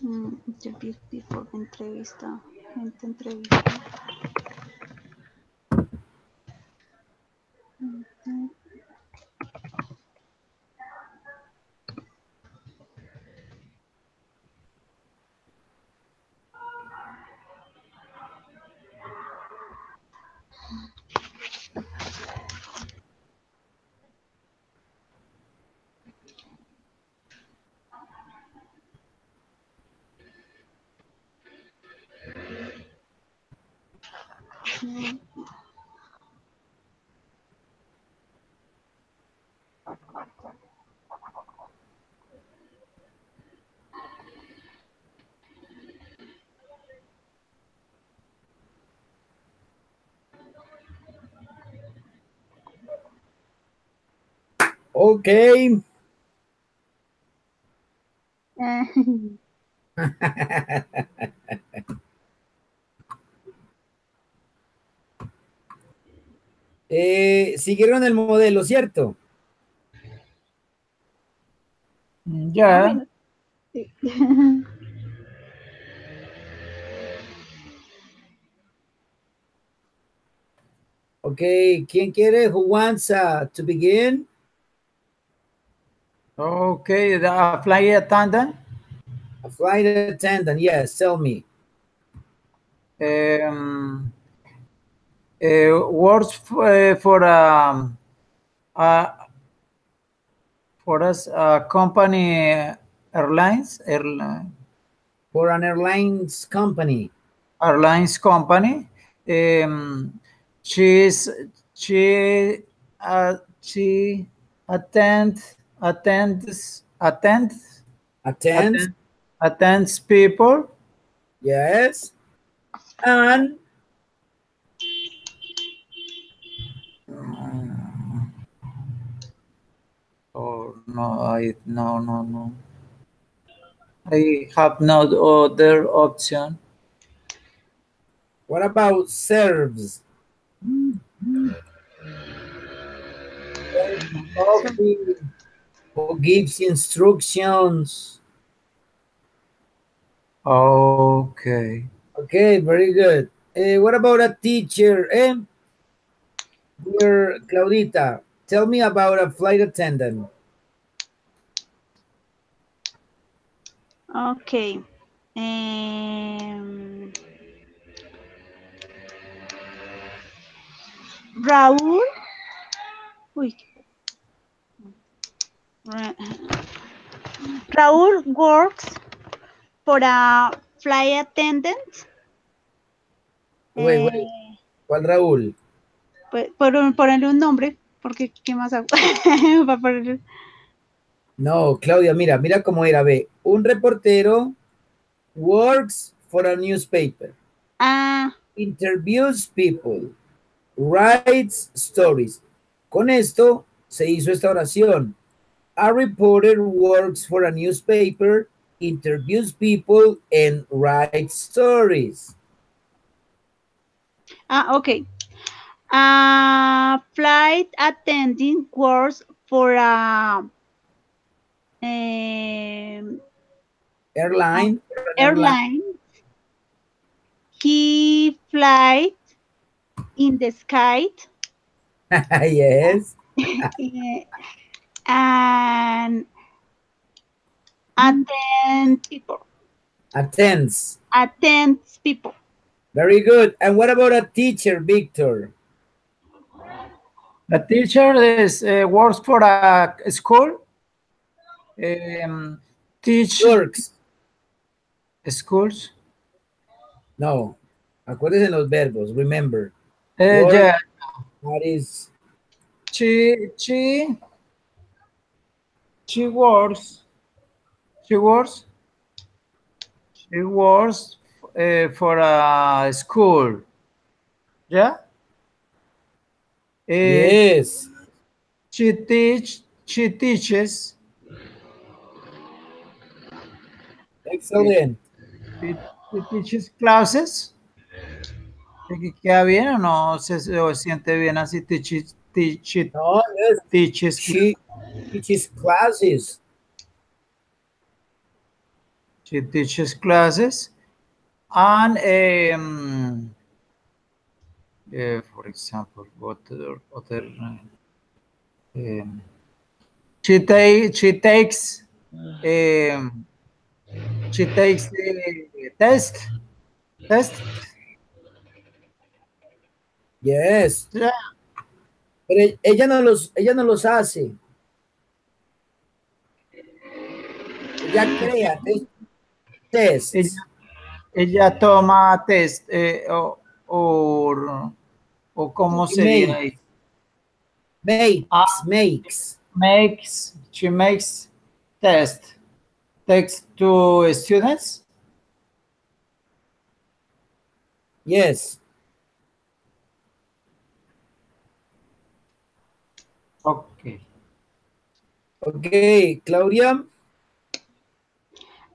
S2: Interview people, entrevista, gente entrevista.
S1: Okay. Siguieron el modelo, ¿cierto?
S3: Ya.
S2: Bueno, sí.
S1: Okay, ¿quién quiere? Who wants to begin?
S3: Okay, the flight attendant.
S1: A flight attendant, yes, tell me.
S3: Works for us company airlines
S1: For an airlines company.
S3: airlines company. She attends people.
S1: Yes. And
S3: Oh no, no. I have no other option.
S1: what about serves? Coffee, who gives instructions.
S3: Okay.
S1: Okay, very good. What about a teacher? Dear Claudita, tell me about a flight attendant.
S2: Okay. Raúl. Uy. Raúl works for a flight attendant.
S1: Wait. ¿Cuál Raúl?
S2: Pues, ponerle un nombre, porque ¿qué más hago? Para ponerle...
S1: No, Claudia, mira cómo era. Ve, un reportero works for a newspaper. Interviews people. Writes stories. Con esto se hizo esta oración. A reporter works for a newspaper, interviews people, and writes stories.
S2: Okay. Flight attendant works for a
S1: Airline.
S2: He flies in the sky.
S1: Yes.
S2: And attend people.
S1: Attends
S2: people.
S1: Very good. And what about a teacher, Victor?
S3: A teacher works for a school.
S1: Works.
S3: Schools.
S1: No. Acuérdense los verbos. Remember.
S3: Yeah.
S1: That is.
S3: She works. She works for a school. Yeah.
S1: Yes.
S3: She teaches.
S1: Excellent.
S3: She teaches classes. ¿Queda bien o no se siente bien así?
S1: No, yes.
S3: Teaches.
S1: She teaches classes.
S3: She teaches classes, and for example, what other? She takes um, test.
S1: Yes.
S3: Yeah.
S1: Pero ella no los hace. Ella crea tests.
S3: Ella toma test o cómo
S1: She
S3: sería ahí.
S1: makes.
S3: She makes text to students.
S1: Yes.
S3: Okay.
S1: Okay, Claudia.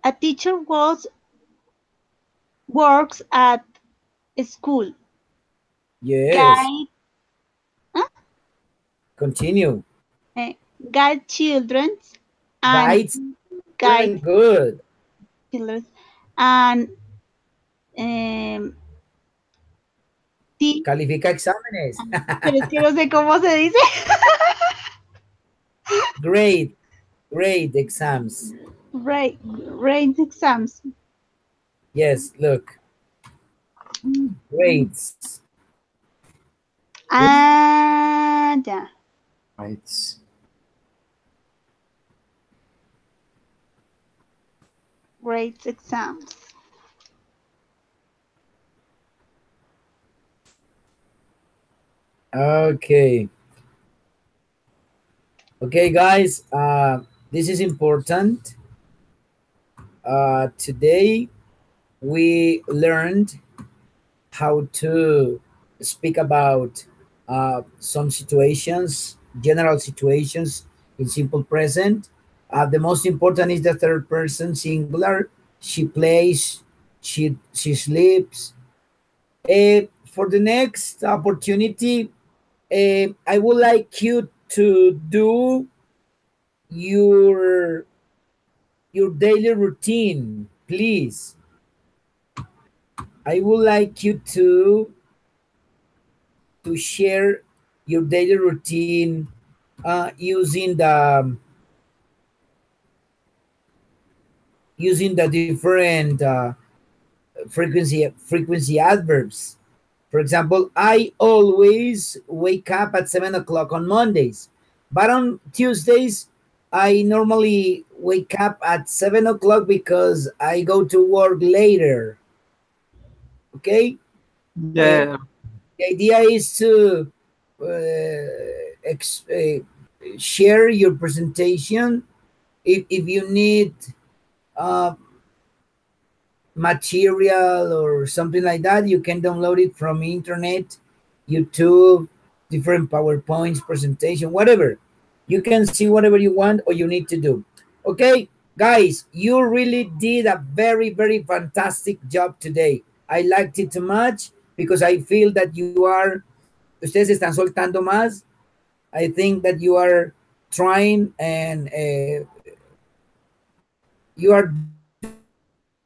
S2: A teacher works at a school.
S1: Yes.
S2: Guide, huh?
S1: Continue.
S2: Guide children and
S1: Guides.
S2: guide
S1: Good.
S2: children and um,
S1: Califica exámenes.
S2: pero es que no sé cómo se dice.
S1: Great exams.
S2: Range exams.
S1: Yes, look. Grades.
S2: Ah, ya.
S3: Right.
S2: Grades exams.
S1: Okay. Okay, guys, this is important. Today we learned how to speak about some situations, general situations in simple present. The most important is the third person singular. She plays, she sleeps. For the next opportunity, I would like you to do your daily routine, please. I would like you to share your daily routine using the different frequency adverbs. For example, I always wake up at 7 o'clock on Mondays, but on Tuesdays I normally wake up at 7 o'clock because I go to work later. Okay.
S3: Yeah.
S1: The idea is to share your presentation. If you need uh, material or something like that, you can download it from internet, YouTube, different PowerPoints, presentation, whatever. You can see whatever you want or you need to do. Okay, guys, you really did a very fantastic job today. I liked it too much because I feel that ustedes están soltando más. I think that you are trying and you are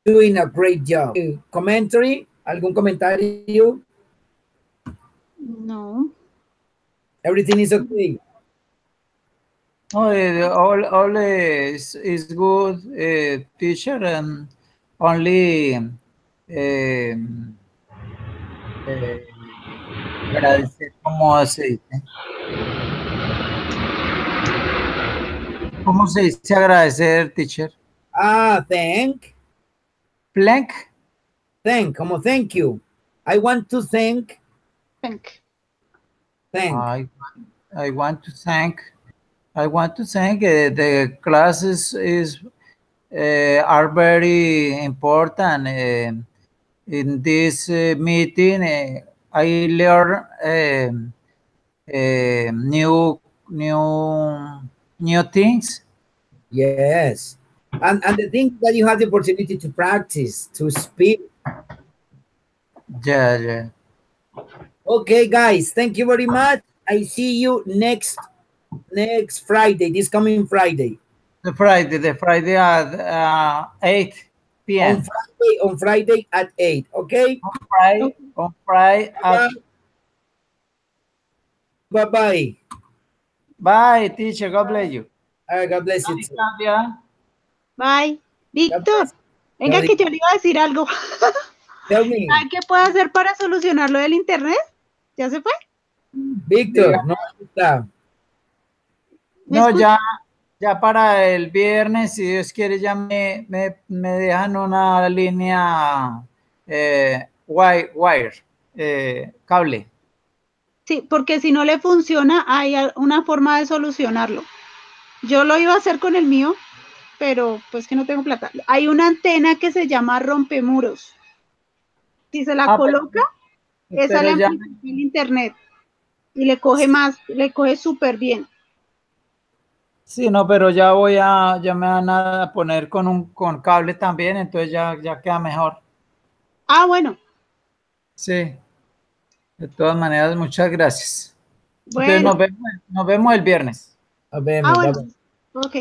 S1: doing a great job. Commentary? ¿Algún comentario?
S2: No.
S1: Everything is okay.
S3: Oh, all is good, teacher, and only agradecer, ¿cómo se dice? ¿Cómo se dice agradecer, teacher?
S1: Thank.
S3: Blank?
S1: Thank, como thank you. I want to thank.
S2: Thank.
S1: Thank.
S3: I want to thank the classes are very important. In this meeting, I learned new things.
S1: Yes. And the thing that you have the opportunity to practice, to speak.
S3: Yeah.
S1: Okay, guys, thank you very much. I see you next Friday, this coming Friday.
S3: The Friday at 8. p.m.
S1: On Friday at 8, okay?
S3: On Friday at...
S1: Bye-bye.
S3: Bye, teacher. God bless you.
S1: God bless you
S3: Bye,
S1: too.
S3: Claudia.
S2: Bye. Víctor,
S1: bless.
S2: venga
S1: Claudia.
S2: que yo le iba a decir algo.
S1: Tell me.
S2: ¿Sabe qué puedo hacer para solucionar lo del internet? ¿Ya se fue?
S1: Víctor, no está.
S2: ¿Me
S3: No,
S2: escucha?
S3: ya para el viernes, si Dios quiere, ya me dejan una línea wire, cable.
S2: Sí, porque si no le funciona, hay una forma de solucionarlo. Yo lo iba a hacer con el mío, pero pues que no tengo plata. Hay una antena que se llama rompemuros. Si se la coloca, esa
S3: pero
S2: le
S3: ya,
S2: amplifica el internet y le coge más, le coge súper bien.
S3: sí, no, pero ya me van a poner con cable también, entonces ya queda mejor.
S2: Ah, bueno.
S3: Sí, de todas maneras, muchas gracias.
S2: Bueno.
S3: Entonces nos vemos el viernes.
S1: Nos vemos.
S2: Ah,
S1: Bye-bye.
S2: bueno. Ok.